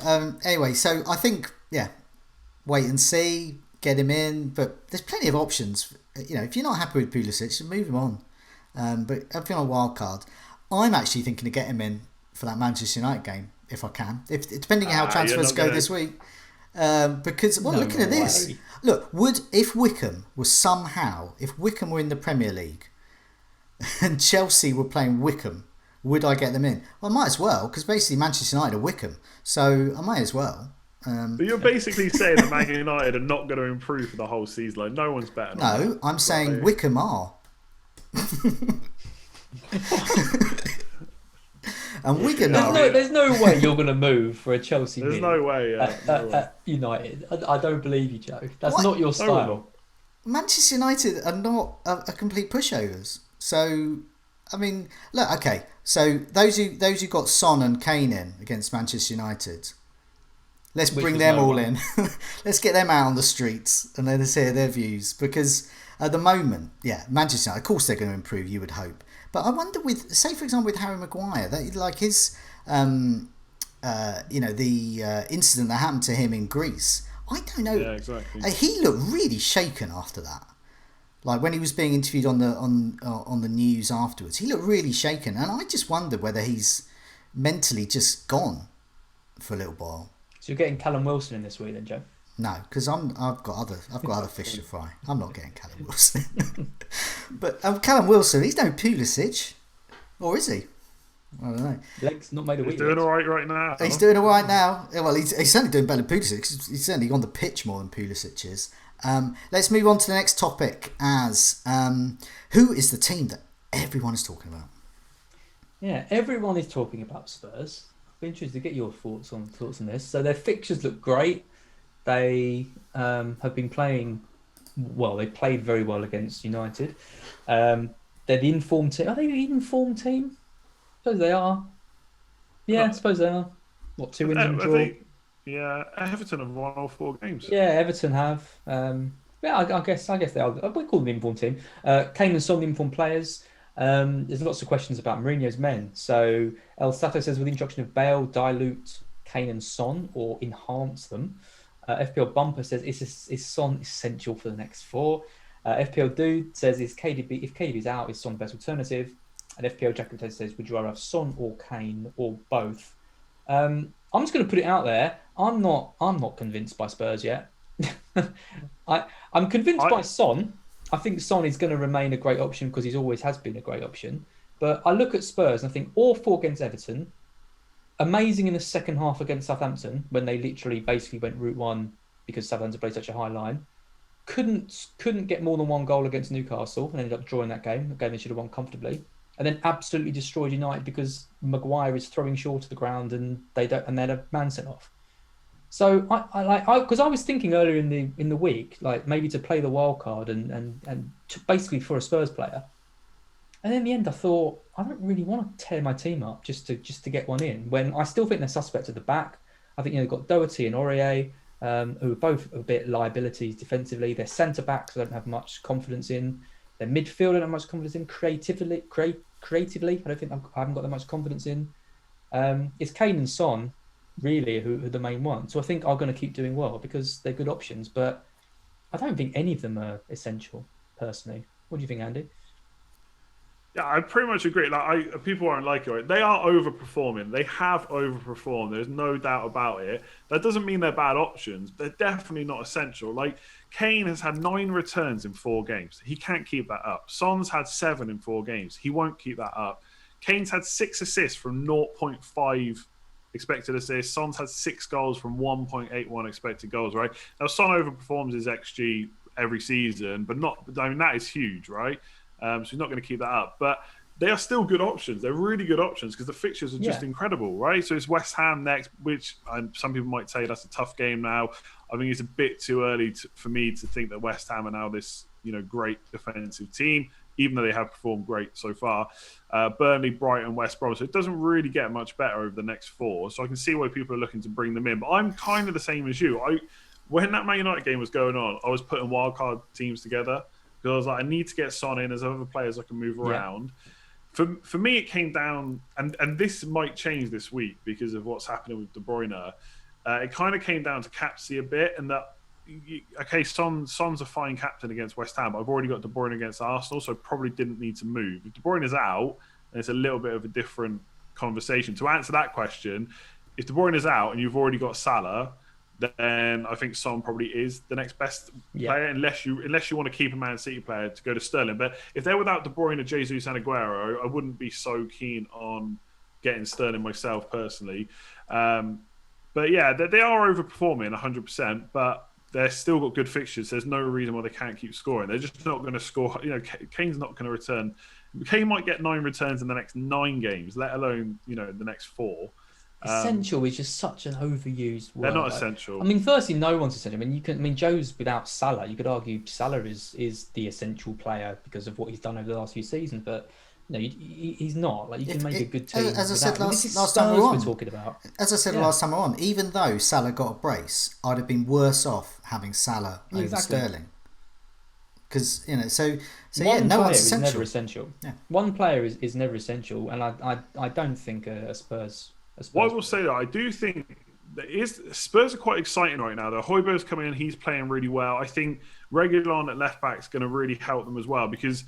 anyway, so I think wait and see, get him in, but there's plenty of options. If you're not happy with Pulisic, move him on. But if you're on a wild card, I'm actually thinking to get him in for that Manchester United game if I can. Depending on how transfers go this week. Because looking at this, look, if Wickham were in the Premier League and Chelsea were playing Wickham, would I get them in? Well, I might as well, because basically Manchester United are Wickham, so I might as well. But you're basically saying that Man United are not going to improve for the whole season. Like, no one's better. No, I'm saying Wickham are. And Wigan there's no way you're going to move for a Chelsea There's no way, at United. I don't believe you, Joe. That's not your style. Manchester United are not a complete pushovers. So, I mean, look, okay. So those who got Son and Kane in against Manchester United, Let's bring them all in. Let's get them out on the streets and let us hear their views. Because at the moment, Manchester United, of course they're going to improve, you would hope. But I wonder with, say for example, with Harry Maguire, that like his, the incident that happened to him in Greece. I don't know. Yeah, exactly. He looked really shaken after that. Like when he was being interviewed on the news afterwards, he looked really shaken, and I just wondered whether he's mentally just gone for a little while. So you're getting Callum Wilson in this week, then, Joe? No, because I've got other fish to fry. I'm not getting Callum Wilson. But Callum Wilson, he's no Pulisic, or is he? I don't know. Legs not made a week. He's doing all right now. He's doing all right now. Well, he's certainly doing better than Pulisic. He's certainly on the pitch more than Pulisic is. Let's move on to the next topic. Who is the team that everyone is talking about? Yeah, everyone is talking about Spurs. I'd be interested to get your thoughts on this. So their fixtures look great. They have been playing well. They played very well against United. They're the informed team. Are they the informed team? I suppose they are. Yeah, I suppose they are. What, 2 wins and a draw? Yeah, Everton have won all 4 games. Yeah, Everton have. I guess they are. We call them the informed team. Kane and Son, the informed players. There's lots of questions about Mourinho's men. So El Sato says, with the introduction of Bale, dilute Kane and Son or enhance them. FPL Bumper says, is Son essential for the next 4? FPL Dude says, if KDB's out, is Son the best alternative? And FPL Jacket says, would you rather have Son or Kane or both? I'm just going to put it out there. I'm not convinced by Spurs yet. I'm convinced by Son. I think Son is going to remain a great option because he's always has been a great option. But I look at Spurs and I think all 4 against Everton, amazing in the second half against Southampton when they literally basically went route 1 because Southampton played such a high line. Couldn't get more than 1 goal against Newcastle and ended up drawing that game. A game they should have won comfortably. And then absolutely destroyed United because Maguire is throwing short to the ground and they had a man sent off. So because I was thinking earlier in the week, like maybe to play the wild card and basically for a Spurs player. And in the end, I thought I don't really want to tear my team up just to get one in. When I still think they're suspect at the back. I think they've got Doherty and Aurier, who are both a bit liabilities defensively. Their centre backs I don't have much confidence in. Their midfield I don't have much confidence in. Creatively, I haven't got that much confidence in. It's Kane and Son really who are the main ones. So I think are going to keep doing well because they're good options. But I don't think any of them are essential, personally. What do you think, Andy? Yeah, I pretty much agree. Like, people aren't like it. Right? They are overperforming. They have overperformed. There's no doubt about it. That doesn't mean they're bad options. They're definitely not essential. Like, Kane has had 9 returns in 4 games. He can't keep that up. Son's had 7 in 4 games. He won't keep that up. Kane's had 6 assists from 0.5 expected assists. Son's had 6 goals from 1.81 expected goals, right? Now, Son overperforms his XG every season, but that is huge, right? So he's not going to keep that up. But they are still good options. They're really good options because the fixtures are just incredible, right? So it's West Ham next, which some people might say that's a tough game now. I think it's a bit too early for me to think that West Ham are now this great defensive team, even though they have performed great so far. Burnley, Brighton, West Brom. So it doesn't really get much better over the next 4. So I can see why people are looking to bring them in. But I'm kind of the same as you. When that Man United game was going on, I was putting wildcard teams together. Because I was like, I need to get Son in as other players I can move around. For me, it came down, and this might change this week because of what's happening with De Bruyne. It kind of came down to captaincy a bit, and that, okay, Son's a fine captain against West Ham, but I've already got De Bruyne against Arsenal, so I probably didn't need to move. If De Bruyne is out, then it's a little bit of a different conversation. To answer that question, if De Bruyne is out and you've already got Salah, then I think Son probably is the next best player, unless you want to keep a Man City player to go to Sterling. But if they're without De Bruyne, Jesus and Aguero, I wouldn't be so keen on getting Sterling myself personally. But yeah, they are overperforming 100%, but they've still got good fixtures. There's no reason why they can't keep scoring. They're just not going to score. Kane's not going to return. Kane might get 9 returns in the next 9 games, let alone the next 4. Essential is just such an overused word. They're not essential. I mean, firstly, no one's essential. I mean, Joe's without Salah. You could argue Salah is the essential player because of what he's done over the last few seasons. But he's not. Like, you can make a good team. As I said last time we were on, we're talking about. As I said last time we were on, even though Salah got a brace, I'd have been worse off having Salah over Sterling. Because so no one's essential. Is never essential. Yeah. One player is never essential, and I don't think a Spurs. Well, I will say that I do think Spurs are quite exciting right now. The Højbjerg's coming in; he's playing really well. I think Reguilon at left back is going to really help them as well, because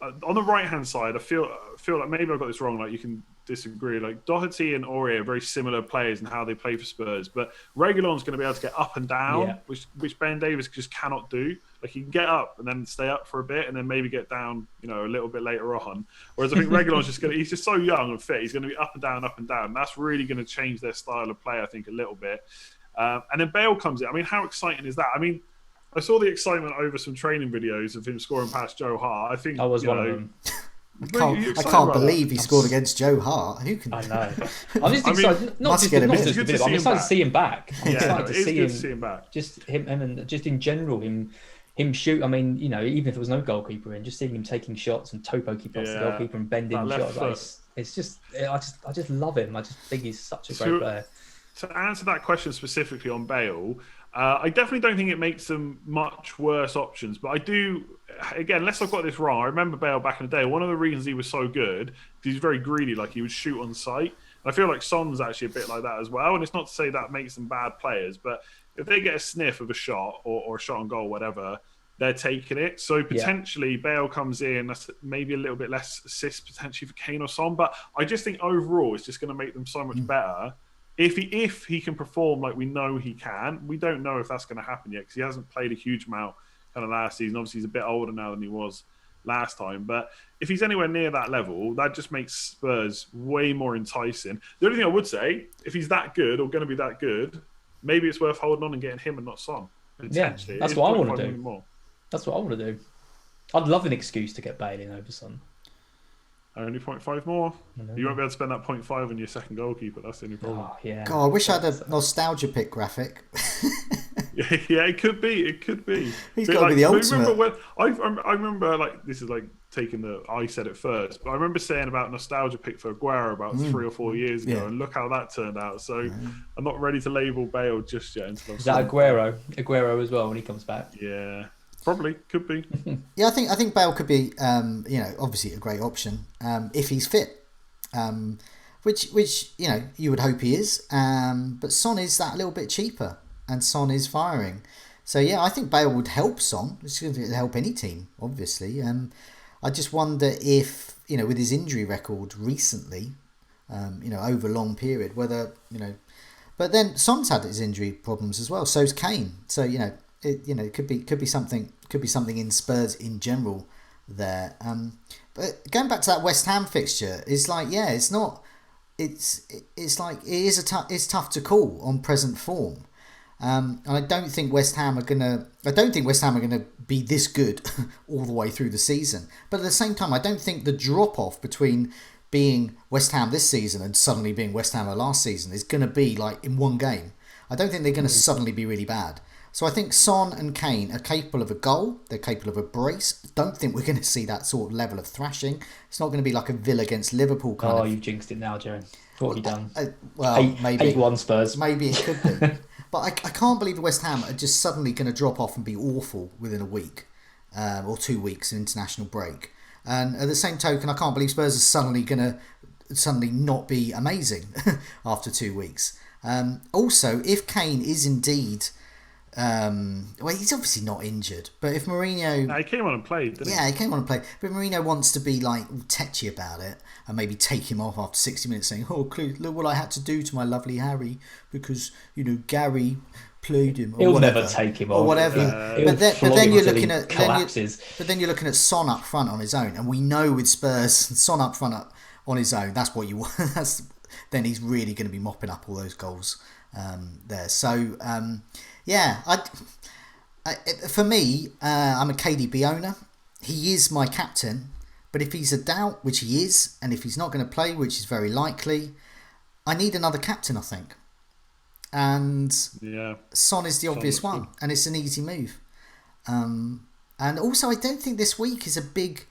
on the right hand side, I feel like maybe I got this wrong. Like, you can disagree. Like, Doherty and Aurier are very similar players in how they play for Spurs, but Reguilon's going to be able to get up and down, which Ben Davies just cannot do. Like, he can get up and then stay up for a bit and then maybe get down, a little bit later on. Whereas I think Reguilon's he's just so young and fit. He's going to be up and down, up and down. And that's really going to change their style of play, I think, a little bit. And then Bale comes in. I mean, how exciting is that? I mean, I saw the excitement over some training videos of him scoring past Joe Hart. I think I was one of them. I can't believe he scored against Joe Hart. Who can? I know. I'm just excited. I'm excited to see him back. I'm excited to see him back. Just him, and just in general, him shoot. I mean, even if there was no goalkeeper in, just seeing him taking shots and topo keeping off the goalkeeper and bending shots. It's just, I just love him. I just think he's such a great player. To answer that question specifically on Bale, I definitely don't think it makes them much worse options. But I do, again, unless I've got this wrong, I remember Bale back in the day, one of the reasons he was so good, because he's very greedy, like he would shoot on sight. And I feel like Son's actually a bit like that as well. And it's not to say that makes them bad players, but if they get a sniff of a shot or a shot on goal, whatever, they're taking it. So potentially Bale comes in, that's maybe a little bit less assists potentially for Kane or Son. But I just think overall it's just going to make them so much better. If he can perform like we know he can. We don't know if that's going to happen yet because he hasn't played a huge amount kind of last season. Obviously, he's a bit older now than he was last time. But if he's anywhere near that level, that just makes Spurs way more enticing. The only thing I would say, if he's that good or going to be that good, maybe it's worth holding on and getting him and not Son. Potentially. Yeah, that's what I want to do. That's what I want to do. I'd love an excuse to get Bale in over Son. Only 0.5 more. You won't be able to spend that 0.5 on your second goalkeeper. That's the only problem. Oh, yeah. God, I wish I had a nostalgia pick graphic. Yeah, it could be. It could be. He's got to be the ultimate. I remember, like, this is like taking I said it first, but I remember saying about nostalgia pick for Aguero about 3 or 4 years ago, and look how that turned out. So I'm not ready to label Bale just yet. Is that Aguero as well when he comes back? Yeah. Probably could be. Yeah, I think Bale could be, obviously a great option if he's fit, which you would hope he is. But Son is that little bit cheaper, and Son is firing. So yeah, I think Bale would help Son. It's going to help any team, obviously. I just wonder if with his injury record recently, over a long period, whether But then Son's had his injury problems as well. So's Kane. So it could be something in Spurs in general there. But going back to that West Ham fixture, it's like it's tough to call on present form. And I don't think West Ham are gonna be this good all the way through the season. But at the same time, I don't think the drop off between being West Ham this season and suddenly being West Ham last season is going to be like in one game. I don't think they're going to suddenly be really bad. So I think Son and Kane are capable of a goal. They're capable of a brace. I don't think we're going to see that sort of level of thrashing. It's not going to be like a Villa against Liverpool kind of... Oh, you've jinxed it now, Jerry. What have you done? Maybe 8-1 Spurs. Maybe it could be. But I can't believe the West Ham are just suddenly going to drop off and be awful within a week or 2 weeks, an international break. And at the same token, I can't believe Spurs are suddenly going to not be amazing after 2 weeks. Also, if Kane is indeed... he's obviously not injured, but if Mourinho... No, he came on and played, didn't he? Yeah, he came on and played. But if Mourinho wants to be like tetchy about it and maybe take him off after 60 minutes saying, look what I had to do to my lovely Harry because, Gary played him. Or He'll whatever, never take him off. Or whatever. But then you're looking at... But then you're looking at Son up front on his own. And we know with Spurs, Son up front on his own, that's what you want. Then he's really going to be mopping up all those goals there. So... for me, I'm a KDB owner. He is my captain, but if he's a doubt, which he is, and if he's not going to play, which is very likely, I need another captain, I think. And Son is the obvious one, and it's an easy move. And also, I don't think this week is a big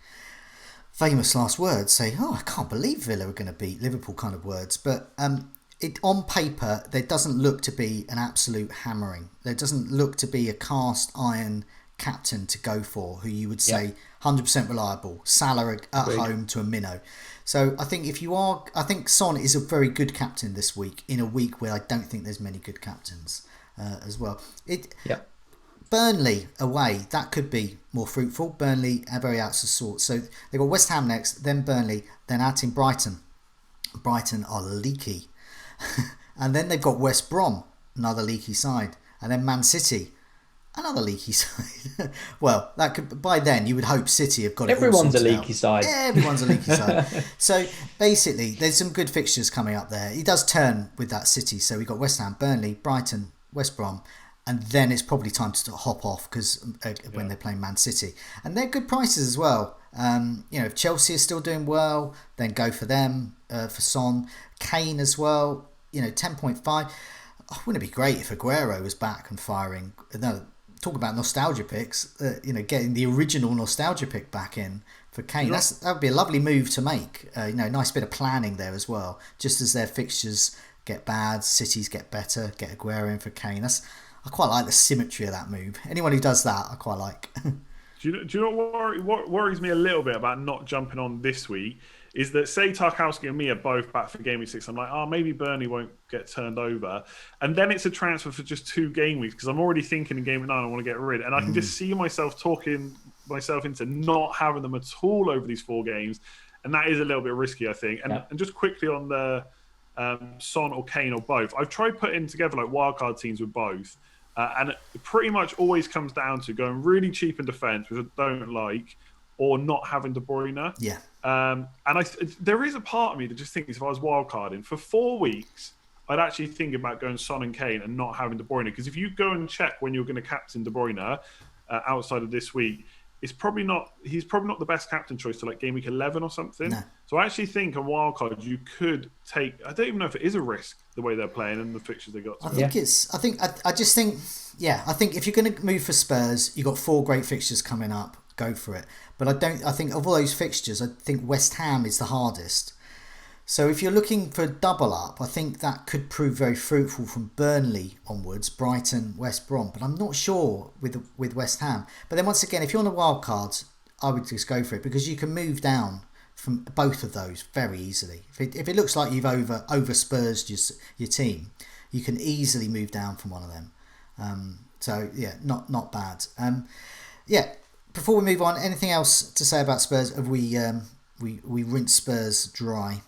famous last words, say, "Oh, I can't believe Villa are going to beat Liverpool," kind of words. But it on paper, there doesn't look to be an absolute hammering. There doesn't look to be a cast iron captain to go for, who you would say 100% reliable. Salah at home to a minnow. So I think I think Son is a very good captain this week, in a week where I don't think there's many good captains as well. Burnley away, that could be more fruitful. Burnley are very out of sorts. So they've got West Ham next, then Burnley, then out in Brighton. Brighton are leaky. And then they've got West Brom, another leaky side. And then Man City, another leaky side. Well, that could, by then you would hope City have got it. Everyone's a leaky side. Everyone's a leaky side. So basically, there's some good fixtures coming up there. He does turn with that City. So we've got West Ham, Burnley, Brighton, West Brom. And then it's probably time to hop off because when they're playing Man City. And they're good prices as well. If Chelsea is still doing well, then go for them, for Son. Kane as well, 10.5. Oh, wouldn't it be great if Aguero was back and firing? No, talk about nostalgia picks, getting the original nostalgia pick back in for Kane. That would be a lovely move to make. Nice bit of planning there as well. Just as their fixtures get bad, Cities get better, get Aguero in for Kane. I quite like the symmetry of that move. Anyone who does that, I quite like. Do you know what worries me a little bit about not jumping on this week is that, say Tarkowski and me are both back for Game Week 6. I'm like, maybe Burnley won't get turned over. And then it's a transfer for just 2 game weeks because I'm already thinking in Game Week 9 I want to get rid. And I can just see myself talking myself into not having them at all over these 4 games. And that is a little bit risky, I think. And just quickly on the Son or Kane or both, I've tried putting together like wildcard teams with both. And it pretty much always comes down to going really cheap in defence, which I don't like, or not having De Bruyne. Yeah. And there is a part of me that just thinks if I was wildcarding, for 4 weeks, I'd actually think about going Son and Kane and not having De Bruyne. Because if you go and check when you're going to captain De Bruyne outside of this week, he's probably not the best captain choice to like game week 11 or something. No. So I actually think on wildcard you could take. I don't even know if it is a risk the way they're playing and the fixtures they got. I think if you're going to move for Spurs, you've got 4 great fixtures coming up. Go for it. But I think of all those fixtures, I think West Ham is the hardest. So if you're looking for a double up, I think that could prove very fruitful from Burnley onwards, Brighton, West Brom. But I'm not sure with West Ham. But then once again, if you're on the wild cards, I would just go for it because you can move down from both of those very easily. If it looks like you've over Spursed your team, you can easily move down from one of them. Not bad. Before we move on, anything else to say about Spurs? Have we rinsed Spurs dry?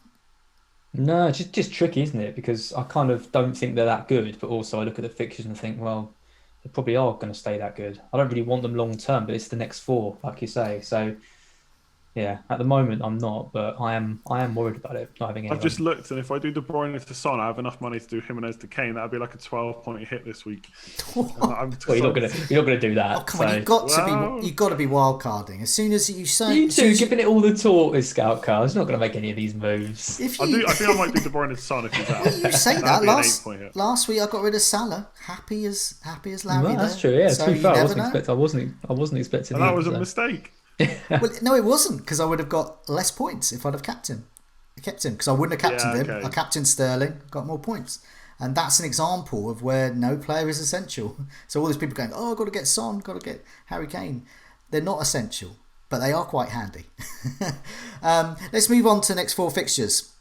No, it's just tricky, isn't it? Because I kind of don't think they're that good, but also I look at the fixtures and think, well, they probably are going to stay that good. I don't really want them long term, but it's the next 4, like you say. So, yeah, at the moment I'm not, but I am worried about it not having anyone. I've just looked, and if I do De Bruyne to Son, I have enough money to do Jimenez to Kane. That'd be like a 12-point hit this week. Well, you're not gonna do that. Oh, come on, you've got to be wild carding as soon as you say. You two giving it all the talk with Scoutcast. He's not going to make any of these moves. I think I might do De Bruyne to Son if he's out. You say that last week I got rid of Salah. Happy as Larry. Well, that's true. Yeah, so too far. I wasn't expecting. And that was a mistake. Well, no, it wasn't because I would have got less points if I'd have kept him because I wouldn't have captained him. I captained Sterling, got more points, and that's an example of where no player is essential. So all these people going, "Oh, I've got to get Son, got to get Harry Kane." They're not essential, but they are quite handy. Let's move on to the next 4 fixtures.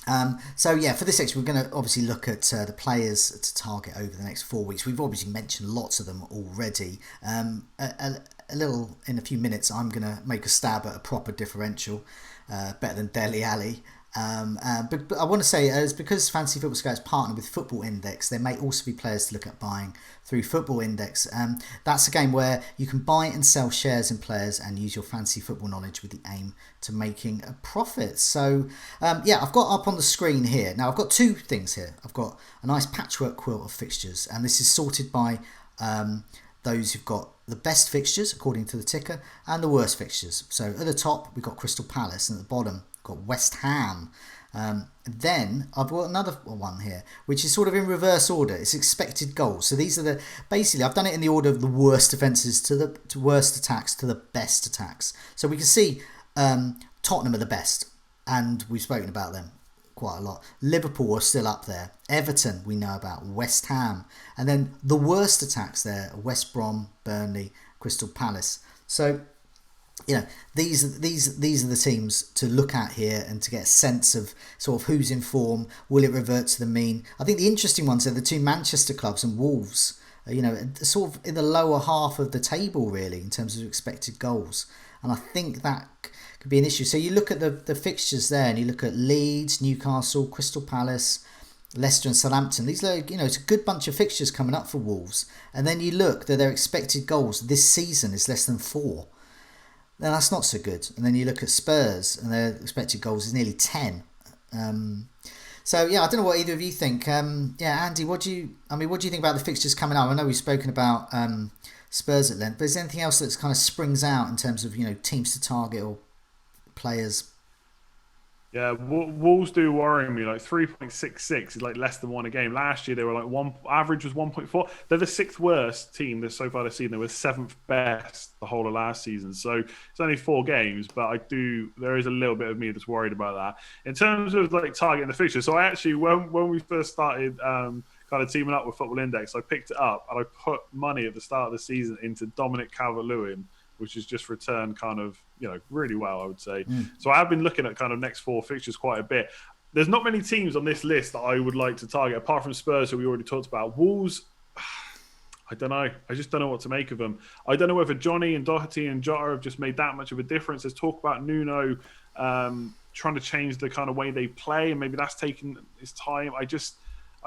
For this section, we're going to obviously look at the players to target over the next 4 weeks. We've obviously mentioned lots of them already. In a few minutes, I'm going to make a stab at a proper differential, better than Dele Alli. But I want to say, because Fantasy Football Scouts partner with Football Index, there may also be players to look at buying through Football Index. That's a game where you can buy and sell shares in players and use your fantasy football knowledge with the aim to making a profit. So, I've got up on the screen here. Now, I've got 2 things here. I've got a nice patchwork quilt of fixtures, and this is sorted by those who've got the best fixtures according to the ticker and the worst fixtures. So at the top we've got Crystal Palace, and at the bottom we've got West Ham. Then I've got another one here which is sort of in reverse order. It's expected goals. So these are I've done it in the order of the worst defences to worst attacks to the best attacks. So we can see Tottenham are the best, and we've spoken about them quite a lot. Liverpool are still up there. Everton, we know about. West Ham. And then the worst attacks there, West Brom, Burnley, Crystal Palace. So, these are the teams to look at here and to get a sense of sort of who's in form. Will it revert to the mean? I think the interesting ones are the two Manchester clubs and Wolves, sort of in the lower half of the table, really, in terms of expected goals. And I think that could be an issue. So you look at the fixtures there, and you look at Leeds, Newcastle, Crystal Palace, Leicester and Southampton. These are, it's a good bunch of fixtures coming up for Wolves. And then you look that their expected goals this season is less than 4. Now that's not so good. And then you look at Spurs, and their expected goals is nearly 10. So yeah, I don't know what either of you think. Andy, what do you think about the fixtures coming up? I know we've spoken about Spurs at length, but is there anything else that kind of springs out in terms of teams to target or players? Yeah, Wolves do worry me. Like 3.66 is like less than 1 a game. Last year they were like average was 1.4. They're the 6th worst team so far this season. They were 7th best the whole of last season. So it's only 4 games, but there is a little bit of me that's worried about that. In terms of like targeting the fixtures, so I actually when we first started kind of teaming up with Football Index, I picked it up and I put money at the start of the season into Dominic Calvert-Lewin, which has just returned kind of, really well, I would say. So I have been looking at kind of next 4 fixtures quite a bit. There's not many teams on this list that I would like to target, apart from Spurs, who we already talked about. Wolves, I don't know. I just don't know what to make of them. I don't know whether Johnny and Doherty and Jota have just made that much of a difference. There's talk about Nuno trying to change the kind of way they play, and maybe that's taken its time. I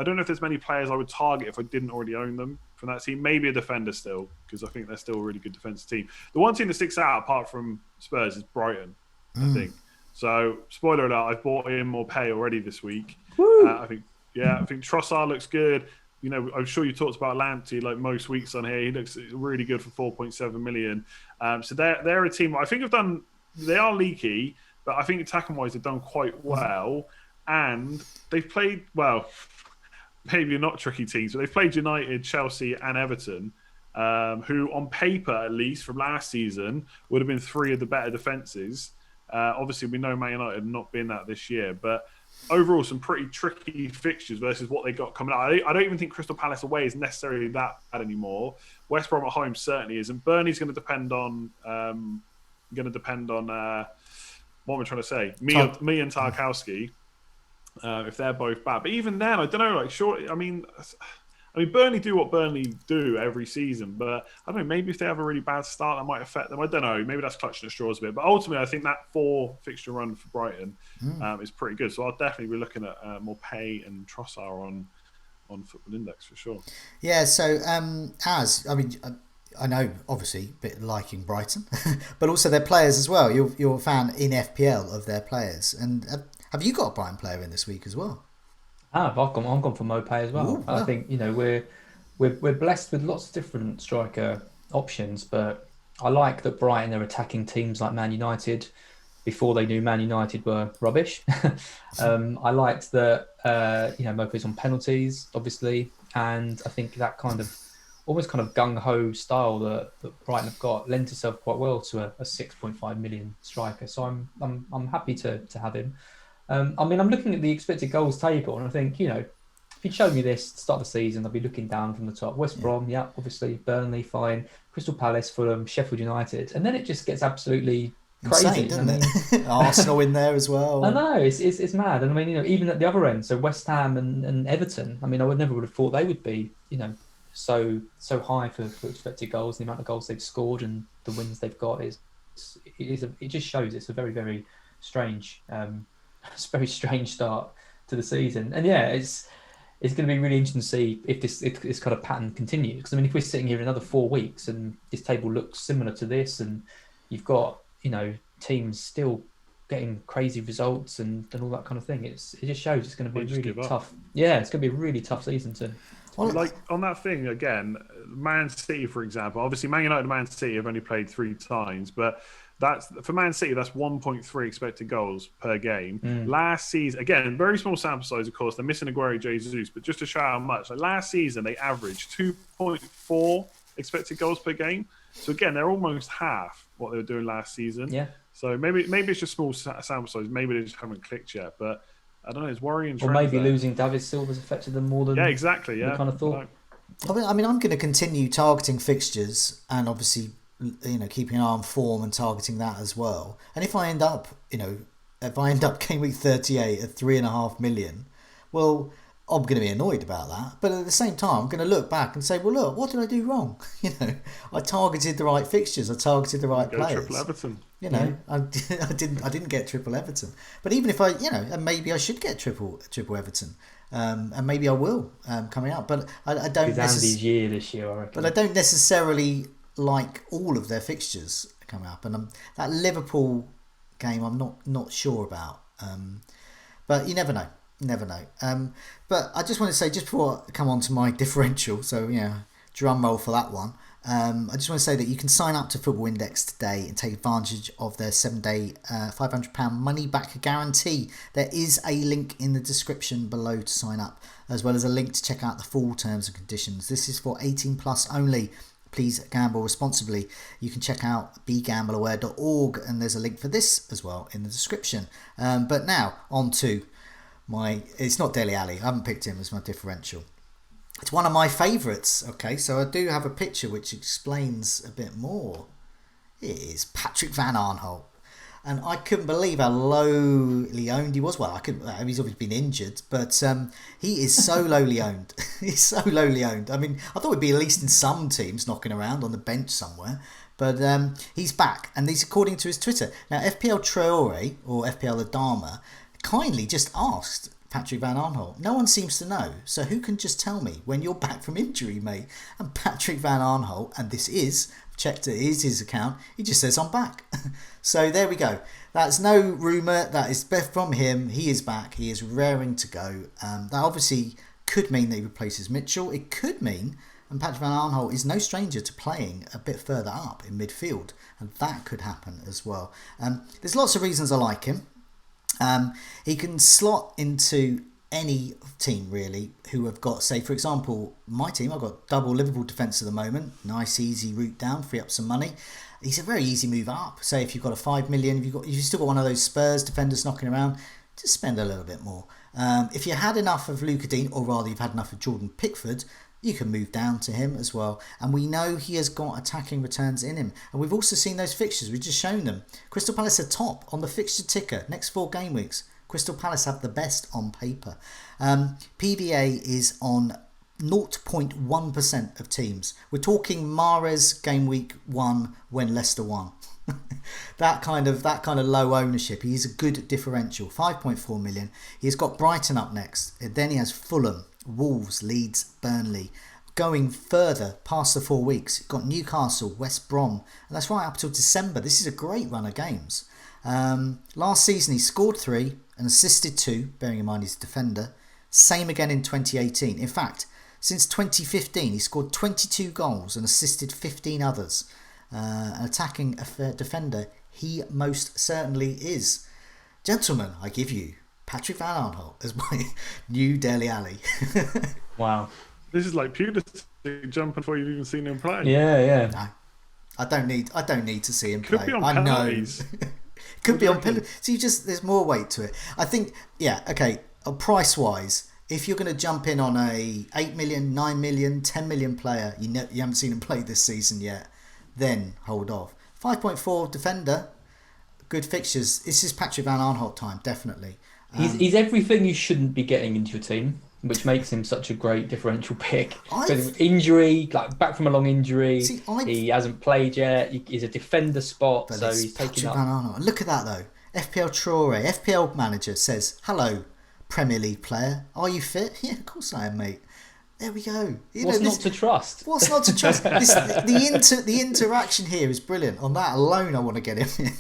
don't know if there's many players I would target if I didn't already own them from that team. Maybe a defender still, because I think they're still a really good defensive team. The one team that sticks out apart from Spurs is Brighton, I think. So, spoiler alert, I've bought in more pay already this week. I think Trossard looks good. I'm sure you talked about Lamptey like most weeks on here. He looks really good for 4.7 million. So they're a team I think they are leaky, but I think attacking-wise they've done quite well. And they've played, maybe not tricky teams, but they've played United, Chelsea and Everton, who on paper, at least from last season, would have been 3 of the better defences. Obviously, we know Man United have not been that this year, but overall some pretty tricky fixtures versus what they got coming out. I don't even think Crystal Palace away is necessarily that bad anymore. West Brom at home certainly isn't. Burnley's going to depend on what am I trying to say? Me and Tarkowski. If they're both bad, but even then, I don't know. Like, sure, I mean, Burnley do what Burnley do every season, but I don't know. Maybe if they have a really bad start, that might affect them. I don't know. Maybe that's clutching at straws a bit. But ultimately, I think that 4 fixture run for Brighton is pretty good. So I'll definitely be looking at more pay and Trossard on Football Index for sure. Yeah. So I know, obviously, a bit liking Brighton, but also their players as well. You're a fan in FPL of their players, and. Have you got a Brighton player in this week as well? I've gone for Mopé as well. Ooh, wow. I think we're blessed with lots of different striker options, but I like that Brighton are attacking teams like Man United before they knew Man United were rubbish. I liked that Mopé's on penalties, obviously, and I think that kind of almost kind of gung ho style that Brighton have got lends itself quite well to a 6.5 million striker. So I'm happy to have him. I'm looking at the expected goals table, and I think, if you'd showed me this at the start of the season, I'd be looking down from the top. West Brom, obviously. Burnley, fine. Crystal Palace, Fulham, Sheffield United. And then it just gets absolutely crazy. Doesn't it? Arsenal in there as well. I know, it's mad. And even at the other end, so West Ham and Everton, I would never have thought they would be, so high for expected goals. The amount of goals they've scored and the wins they've got it just shows it's a very, very strange it's a very strange start to the season. And it's going to be really interesting to see if this kind of pattern continues. Because if we're sitting here in another 4 weeks and this table looks similar to this, and you've got teams still getting crazy results and all that kind of thing, it just shows it's going to be really tough. Yeah, it's going to be a really tough season to. Like on that thing again, Man City, for example. Obviously, Man United and Man City have only played 3 times, but for Man City, that's 1.3 expected goals per game. Last season, again, very small sample size, of course. They're missing Aguero, Jesus, but just to show how much. Last season, they averaged 2.4 expected goals per game. So again, they're almost half what they were doing last season. Yeah. So maybe it's just small sample size. Maybe they just haven't clicked yet. But I don't know. It's worrying. Or maybe losing David Silva's affected them more than exactly. Yeah, kind of thought. I mean, I'm going to continue targeting fixtures and obviously, keeping an eye on form and targeting that as well. And if I end up, game week 38 at 3.5 million, well, I'm going to be annoyed about that. But at the same time, I'm going to look back and say, well, look, what did I do wrong? I targeted the right fixtures. I targeted the right players. Triple Everton. I didn't get triple Everton. But even if and maybe I should get triple Everton. And maybe I will coming up. But I don't. It's Andy's year this year, I reckon. But I don't necessarily like all of their fixtures coming up. And that Liverpool game, I'm not sure about. But you never know. But I just want to say, just before I come on to my differential, so drum roll for that one. I just want to say that you can sign up to Football Index today and take advantage of their 7-day £500 money back guarantee. There is a link in the description below to sign up, as well as a link to check out the full terms and conditions. This is for 18 plus only. Please gamble responsibly. You can check out begambleaware.org, and there's a link for this as well in the description. But now on to it's not Dele Alli. I haven't picked him as my differential. It's one of my favourites. Okay, so I do have a picture which explains a bit more. It is Patrick Van Aanholt. And I couldn't believe how lowly owned he was. Well, he's obviously been injured, but he is so lowly owned. He's so lowly owned. I mean, I thought he'd be at least in some teams knocking around on the bench somewhere. But he's back, and he's according to his Twitter. Now, FPL Traore, or FPL Adama, kindly just asked Patrick Van Aanholt. No one seems to know, so who can just tell me when you're back from injury, mate? And Patrick Van Aanholt, and this is, checked it is his account, he just says I'm back. So there we go. That's no rumour, that is from him. He is back, he is raring to go. That obviously could mean that he replaces Mitchell. It could mean, and Patrick Van Aanholt is no stranger to playing a bit further up in midfield, and that could happen as well. There's lots of reasons I like him. He can slot into any team really who have got, say for example, my team. I've got double Liverpool defence at the moment. Nice easy route down, free up some money. He's a very easy move up. Say if you've got a 5 million, if you've still got one of those Spurs defenders knocking around, just spend a little bit more. If you had enough of Luca Dean, or rather you've had enough of Jordan Pickford, you can move down to him as well. And we know he has got attacking returns in him. And we've also seen those fixtures. We've just shown them. Crystal Palace are top on the fixture ticker. Next 4 game weeks. Crystal Palace have the best on paper. PVA is on 0.1% of teams. We're talking Mahrez game week 1 when Leicester won. that kind of low ownership. He's a good differential. 5.4 million. He's got Brighton up next. Then he has Fulham, Wolves, Leeds, Burnley. Going further past the 4 weeks, got Newcastle, West Brom, and that's right up till December. This is a great run of games. Last season he scored 3 and assisted 2, bearing in mind he's a defender. Same again in 2018. In fact, since 2015 he scored 22 goals and assisted 15 others. An attacking defender he most certainly is. Gentlemen, I give you Patrick Van Aanholt as my new Dele Alli. Wow. This is like Pulisic jumping before you've even seen him play. Yeah. No, I don't need to see him play. Could be on penalties. Could be on penalties. See, there's more weight to it. I think, price wise, if you're going to jump in on a 8 million, 9 million, 10 million player, you haven't seen him play this season yet, then hold off. 5.4 defender, good fixtures. This is Patrick Van Aanholt time, definitely. He's everything you shouldn't be getting into your team, which makes him such a great differential pick. Injury, like back from a long injury, he hasn't played yet. He's a defender spot, so he's taking up. Van Aanholt. Look at that though. FPL Traore, FPL manager says, "Hello, Premier League player. Are you fit? Yeah, of course I am, mate." There we go. What's not to trust? What's not to trust? The interaction here is brilliant. On that alone, I want to get him in.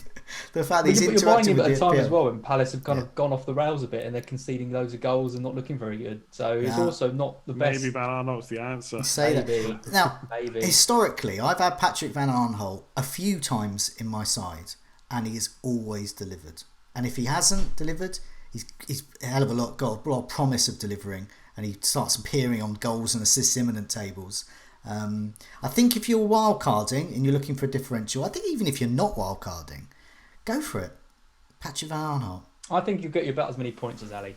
The fact that he's interacting with the FPL. You're buying him at a time as well when Palace have kind of gone off the rails a bit and they're conceding loads of goals and not looking very good. So it's also not the best. Maybe Van Aanholt's the answer. You say that. Now, historically, I've had Patrick Van Aanholt a few times in my side and he has always delivered. And if he hasn't delivered, he's a hell of a lot, got a lot of promise of delivering, and he starts appearing on goals and assists imminent tables. I think if you're wildcarding and you're looking for a differential, I think even if you're not wildcarding, Go for it. Patrick Van Aanholt. I think you'll get about as many points as Ali.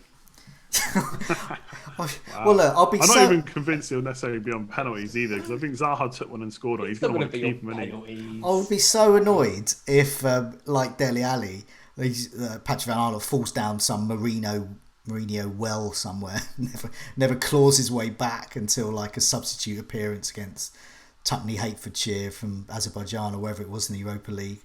Wow. Well, look, I'm not even convinced he'll necessarily be on penalties either, because I think Zaha took one and scored one. He's going to want to keep him in. I would be so annoyed if, like Dele Alli, Patrick Van Aanholt falls down some Mourinho well somewhere, never claws his way back until like a substitute appearance against Tottenham Hertfordshire from Azerbaijan or wherever it was in the Europa League.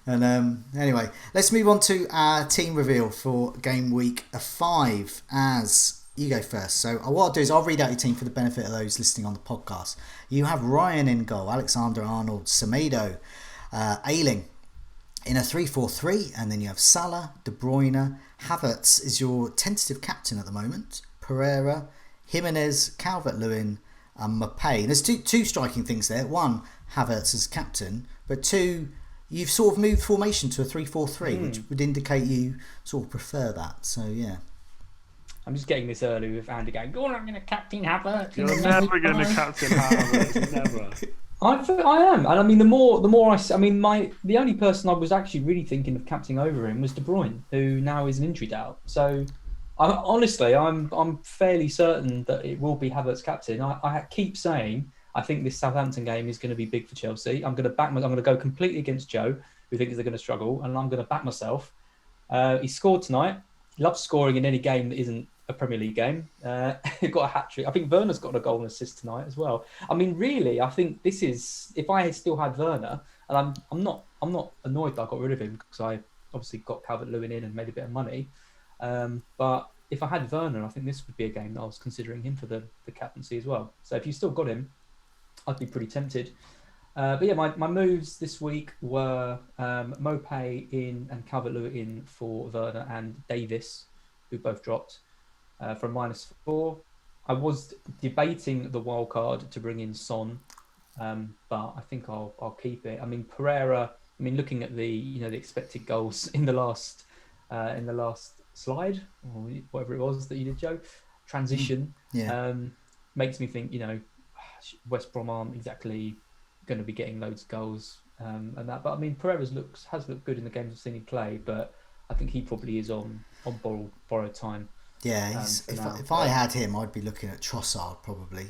And anyway, let's move on to our team reveal for game week 5 as you go first. So what I'll do is I'll read out your team for the benefit of those listening on the podcast. You have Ryan in goal, Alexander-Arnold, Semedo, Ayling in a 3-4-3, and then you have Salah, De Bruyne, Havertz is your tentative captain at the moment, Pereira, Jimenez, Calvert-Lewin, and Maupay. There's two striking things there. One, Havertz as captain, but two, you've sort of moved formation to a 3-4-3, which would indicate you sort of prefer that. So, yeah. I'm just getting this early with Andy going, go on, I'm going to captain Havertz. You're never going to captain Havertz. Never. I am. And I mean, the more the only person I was actually really thinking of captaining over him was De Bruyne, who now is an injury doubt. So, I'm fairly certain that it will be Havertz captain. I keep saying, I think this Southampton game is going to be big for Chelsea. I'm going to go completely against Joe, who thinks they're going to struggle, and I'm going to back myself. He scored tonight. He loves scoring in any game that isn't a Premier League game. He got a hat-trick. I think Werner's got a goal and assist tonight as well. I mean, really, I think this is, if I had still had Werner, and I'm not annoyed that I got rid of him because I obviously got Calvert-Lewin in and made a bit of money. But if I had Werner, I think this would be a game that I was considering him for the captaincy as well. So if you still got him, I'd be pretty tempted. But yeah, my moves this week were Maupay in and Calvert-Lewin in for Werner and Davis, who both dropped from -4. I was debating the wild card to bring in Son, but I think I'll keep it. I mean, Pereira. I mean, looking at the expected goals in the last slide or whatever it was that you did, Joe, transition. Makes me think, West Brom aren't exactly going to be getting loads of goals and that. But I mean, Pereira has looked good in the games I've seen him play, but I think he probably is on borrowed time. Yeah, if I had him, I'd be looking at Trossard probably.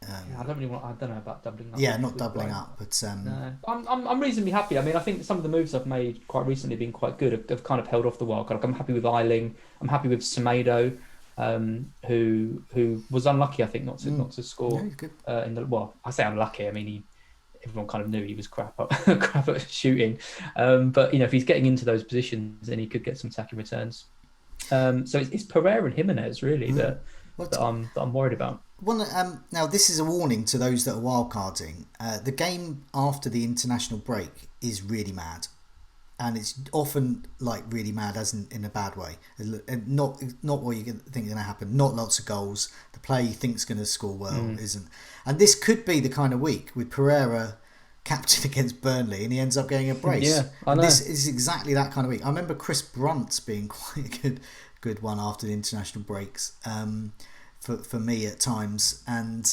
I don't know about doubling up. Yeah, not doubling up, but no. I'm reasonably happy. I mean, I think some of the moves I've made quite recently have been quite good. Have kind of held off the wild card. Like, I'm happy with Ayling. I'm happy with Semedo, who was unlucky, I think, not to score. Yeah, I say unlucky. I mean, everyone kind of knew he was crap at shooting. But if he's getting into those positions, then he could get some attacking returns. So it's Pereira and Jimenez really that I'm worried about. Well, now this is a warning to those that are wildcarding. The game after the international break is really mad, and it's often like really mad, as in a bad way. Not what you think is going to happen. Not lots of goals. The player you think is going to score well isn't. And this could be the kind of week with Pereira captain against Burnley, and he ends up getting a brace. Yeah, I know. This is exactly that kind of week. I remember Chris Brunt being quite a good one after the international breaks. For me at times, and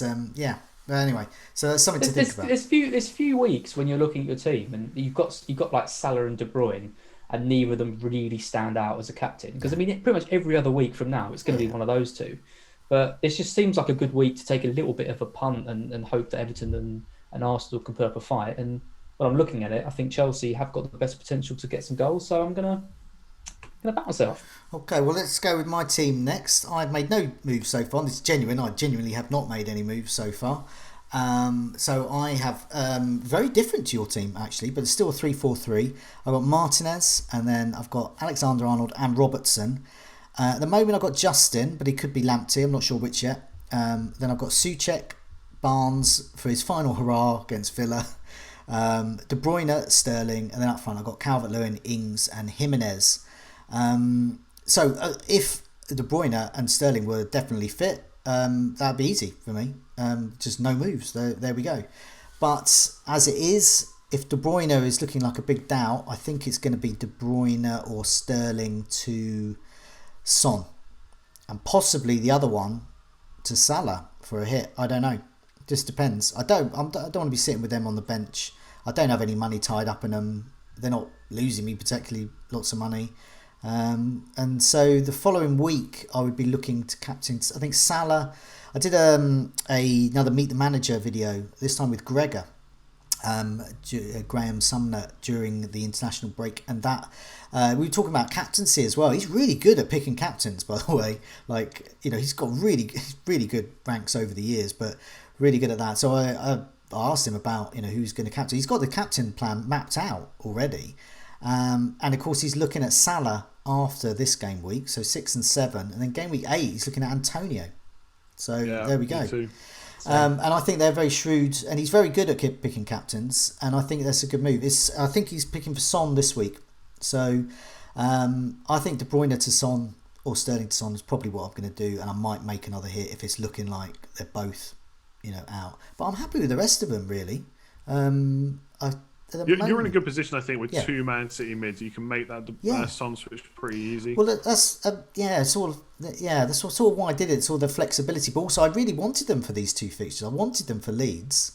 but anyway, so that's something to think about. There's few weeks when you're looking at your team and you've got like Salah and De Bruyne, and neither of them really stand out as a captain, because I mean, pretty much every other week from now it's going to be one of those two. But it just seems like a good week to take a little bit of a punt and hope that Everton and Arsenal can put up a fight. And when I'm looking at it, I think Chelsea have got the best potential to get some goals, so I'm gonna back myself. Okay, well, let's go with my team next. I've made no moves so far. This is genuine. I genuinely have not made any moves so far. So I have very different to your team actually, but it's still a 3-4-3. I've got Martinez, and then I've got Alexander-Arnold and Robertson. At the moment I've got Justin, but he could be Lamptey. I'm not sure which yet. Then I've got Souček, Barnes for his final hurrah against Villa. De Bruyne, Sterling, and then up front I've got Calvert-Lewin, Ings, and Jimenez. So if De Bruyne and Sterling were definitely fit, that'd be easy for me. Just no moves. There we go. But as it is, if De Bruyne is looking like a big doubt, I think it's going to be De Bruyne or Sterling to Son, and possibly the other one to Salah for a hit. I don't know. Just depends. I don't want to be sitting with them on the bench. I don't have any money tied up in them. They're not losing me particularly lots of money. And so the following week, I would be looking to captain, I think, Salah. I did another Meet the Manager video, this time with Graeme Sumner during the international break, and that we were talking about captaincy as well. He's really good at picking captains, by the way. Like, he's got really good ranks over the years, but really good at that. So I asked him about who's going to captain. He's got the captain plan mapped out already, and of course he's looking at Salah after this game week, so 6 and 7, and then game week 8 he's looking at Antonio. So there we go. And I think they're very shrewd, and he's very good at picking captains, and I think that's a good move. I think he's picking for Son this week, so I think De Bruyne to Son or Sterling to Son is probably what I'm going to do, and I might make another hit if it's looking like they're both out. But I'm happy with the rest of them, really. You're in a good position, I think, with two Man City mids. You can make that Son switch pretty easy. Well, that's sort of why I did it. Sort of the flexibility, but also I really wanted them for these two fixtures. I wanted them for Leeds.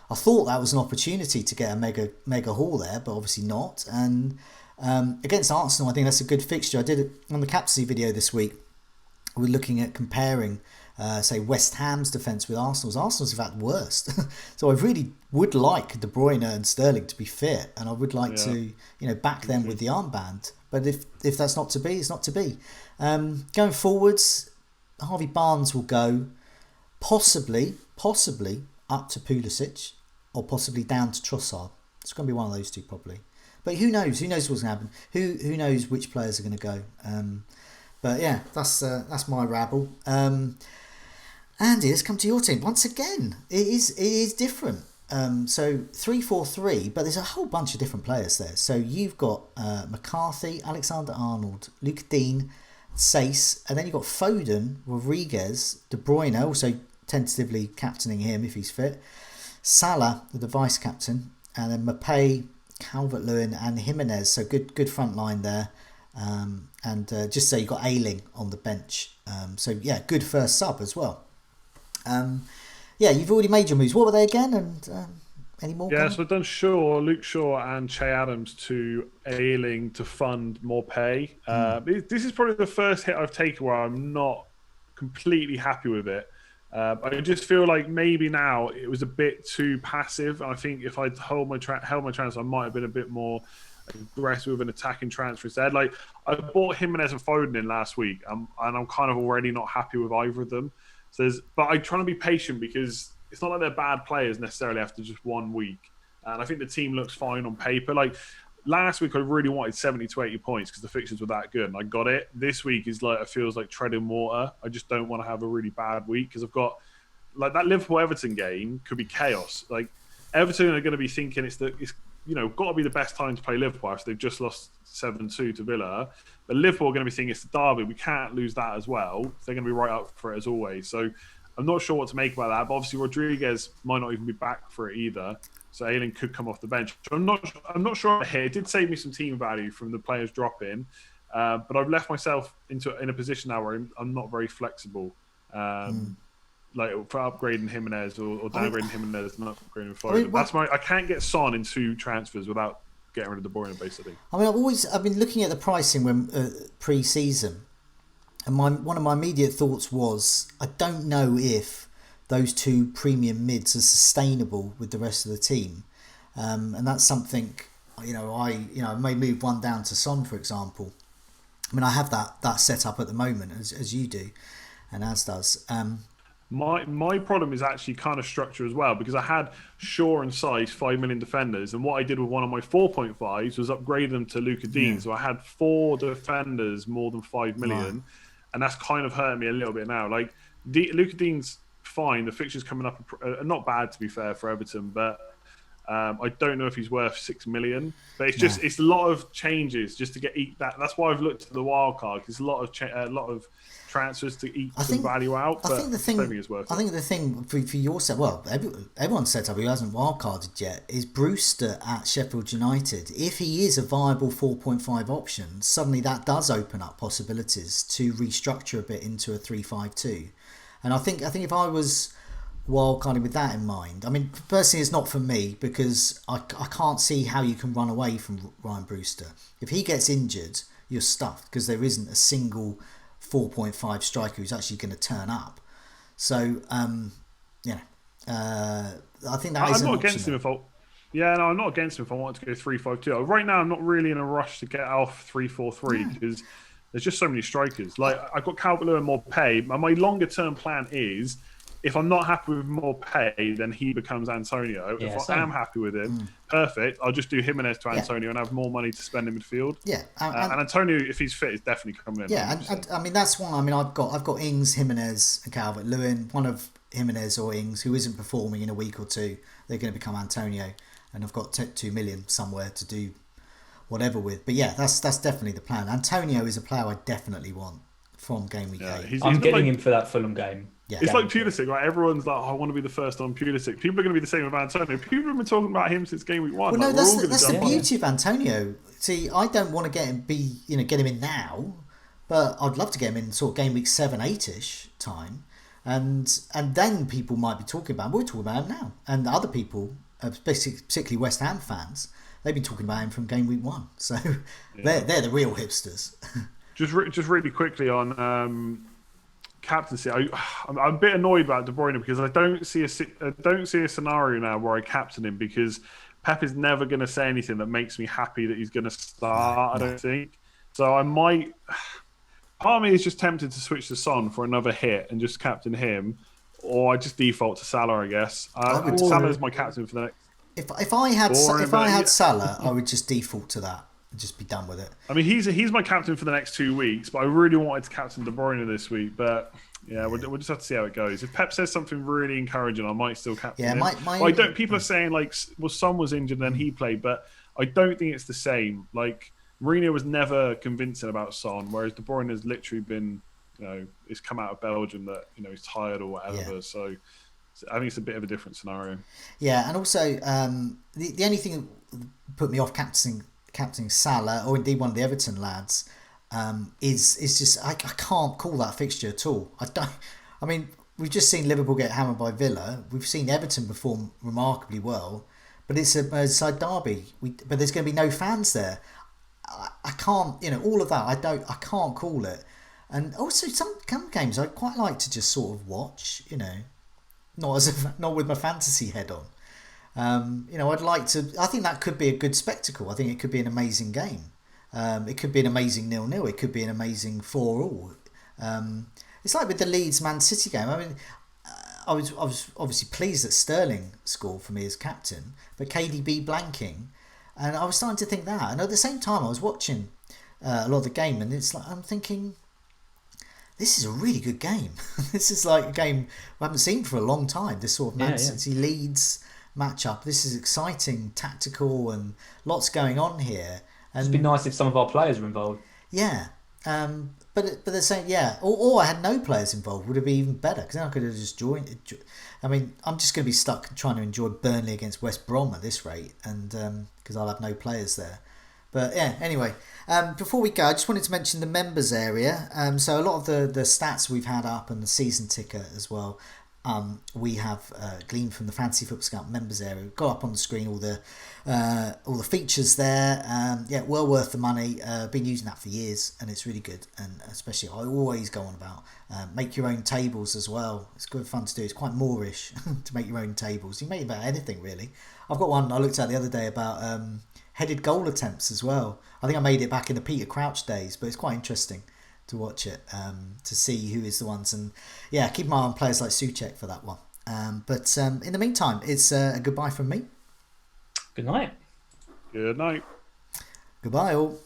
I thought that was an opportunity to get a mega haul there, but obviously not. And against Arsenal, I think that's a good fixture. I did it on the captaincy video this week. We're looking at comparing, say, West Ham's defence with Arsenal's. Arsenal's, in fact, worst. So I really would like De Bruyne and Sterling to be fit, and I would like to, back them with the armband. But if that's not to be, it's not to be. Going forwards, Harvey Barnes will go, possibly up to Pulisic, or possibly down to Trossard. It's going to be one of those two, probably. But who knows? Who knows what's going to happen? Who knows which players are going to go? But yeah, that's my rabble. Andy, let's come to your team once again. It is different. So 3-4-3, but there's a whole bunch of different players there. So you've got McCarthy, Alexander-Arnold, Luke Dean, Sace, and then you've got Foden, Rodriguez, De Bruyne, also tentatively captaining him if he's fit, Salah, the vice captain, and then Mbappe, Calvert-Lewin, and Jimenez. So good front line there. And just so you got Ayling on the bench. So yeah, good first sub as well. You've already made your moves. What were they again? And any more? Yeah, so I've done Luke Shaw and Che Adams to Ayling to fund more pay. This is probably the first hit I've taken where I'm not completely happy with it. I just feel like maybe now it was a bit too passive. I think if I'd held my transfer, I might have been a bit more aggressive with an attacking transfer instead. Like, I bought Jimenez and Foden in last week, and I'm kind of already not happy with either of them. But I'm trying to be patient because it's not like they're bad players necessarily after just 1 week. And I think the team looks fine on paper. Like, last week I really wanted 70 to 80 points because the fixtures were that good, and I got it. This week is like, it feels like treading water. I just don't want to have a really bad week because I've got, like, that Liverpool-Everton game could be chaos. Like, Everton are going to be thinking it's got to be the best time to play Liverpool after they've just lost 7-2 to Villa. But Liverpool are going to be thinking it's the derby. We can't lose that as well. They're going to be right up for it as always. So I'm not sure what to make about that. But obviously Rodriguez might not even be back for it either. So Ayling could come off the bench. I'm not sure here. It did save me some team value from the players dropping. But I've left myself in a position now where I'm not very flexible. Like for upgrading Jimenez or downgrading Jimenez and upgrading Foden. I can't get Son in 2 transfers without getting rid of De Bruyne, basically. I mean, I've been looking at the pricing when pre-season, and one of my immediate thoughts was, I don't know if those 2 premium mids are sustainable with the rest of the team, and that's something I may move one down to Son, for example. I mean, I have that set up at the moment as you do, and as does. My problem is actually kind of structure as well, because I had Shaw and Sace 5 million defenders, and what I did with one of my 4.5s was upgrade them to Luka Dean. So I had 4 defenders more than 5 million, and that's kind of hurting me a little bit now. Like, Luka Dean's fine. The fixtures coming up are not bad, to be fair, for Everton, but I don't know if he's worth 6 million. But it's a lot of changes just to get that. That's why I've looked at the wild card, because a lot of transfers to eat some value out. I think the thing for your set, well, everyone's set up who hasn't wildcarded yet, is Brewster at Sheffield United. If he is a viable 4.5 option, suddenly that does open up possibilities to restructure a bit into a 3-5-2. And I think if I was wildcarding with that in mind. I mean, personally, it's not for me because I can't see how you can run away from Ryan Brewster. If he gets injured, you're stuffed because there isn't a single 4.5 striker who's actually going to turn up. So, I think that is. I'm not against him I'm not against him if I wanted to go 3-5-2. Right now, I'm not really in a rush to get off 3-4-3 because there's just so many strikers. Like, I've got Calvert-Lewin and more pay. My longer term plan is, if I'm not happy with more pay, then he becomes Antonio. If I am happy with him, perfect. I'll just do Jimenez to Antonio and have more money to spend in midfield. Yeah, and Antonio, if he's fit, is definitely coming in. Yeah, and I mean that's why. I mean I've got Ings, Jimenez, and Calvert-Lewin. One of Jimenez or Ings who isn't performing in a week or two, they're going to become Antonio, and I've got 2 million somewhere to do whatever with. But yeah, that's definitely the plan. Antonio is a player I definitely want from game week 8. I'm getting him for that Fulham game. Yeah. It's like Pulisic, right? Everyone's like, I want to be the first on Pulisic. People are going to be the same with Antonio. People have been talking about him since game week 1. Well, no, that's the beauty of Antonio. See, I don't want to get him in now, but I'd love to get him in sort of game week 7, 8-ish time, and then people might be talking about him. We're talking about him now, and other people, particularly West Ham fans, they've been talking about him from game week 1. So they're the real hipsters. Just really quickly on captaincy, I'm a bit annoyed about De Bruyne because I don't see a scenario now where I captain him because Pep is never going to say anything that makes me happy that he's going to start. I don't think so. I might. Part of me is just tempted to switch to Son for another hit and just captain him, or I just default to Salah. I guess Salah is my captain for the next. If I had Salah, I would just default to that. Just be done with it. I mean, he's my captain for the next 2 weeks, but I really wanted to captain De Bruyne this week. But yeah, we'll just have to see how it goes. If Pep says something really encouraging, I might still captain him. I don't. People are saying like, well, Son was injured and then he played, but I don't think it's the same. Like Mourinho was never convincing about Son, whereas De Bruyne has literally been, he's come out of Belgium that he's tired or whatever. Yeah. So I think it's a bit of a different scenario. Yeah, and also the only thing that put me off captaining Salah or indeed one of the Everton lads is just I can't call that fixture at all. I mean we've just seen Liverpool get hammered by Villa. We've seen Everton perform remarkably well, but it's a Merseyside derby. But there's going to be no fans there. I can't, all of that. I can't call it. And also some games I quite like to just sort of watch. Not with my fantasy head on. I'd like to. I think that could be a good spectacle. I think it could be an amazing game. It could be an amazing 0-0. It could be an amazing 4-4. It's like with the Leeds Man City game. I mean, I was obviously pleased that Sterling scored for me as captain, but KDB blanking, and I was starting to think that. And at the same time, I was watching a lot of the game, and it's like I'm thinking, this is a really good game. This is like a game we haven't seen for a long time. This sort of Man City Leeds matchup. This is exciting, tactical, and lots going on here. And it'd be nice if some of our players were involved. Yeah, but they're saying or I had no players involved would have been even better because then I could have just joined. I mean, I'm just going to be stuck trying to enjoy Burnley against West Brom at this rate, and because I'll have no players there. But yeah, anyway, before we go, I just wanted to mention the members area. So a lot of the stats we've had up and the season ticker as well. We have gleaned from the Fantasy Football Scout members area. We've got up on the screen all the features there. Well worth the money. Been using that for years, and it's really good. And especially, I always go on about make your own tables as well. It's good fun to do. It's quite Moorish to make your own tables. You make about anything really. I've got one I looked at the other day about headed goal attempts as well. I think I made it back in the Peter Crouch days, but it's quite interesting to watch it, to see who is the ones, and keep my eye on players like Souček for that one. But in the meantime, it's a goodbye from me. Good night. Good night. Goodbye all.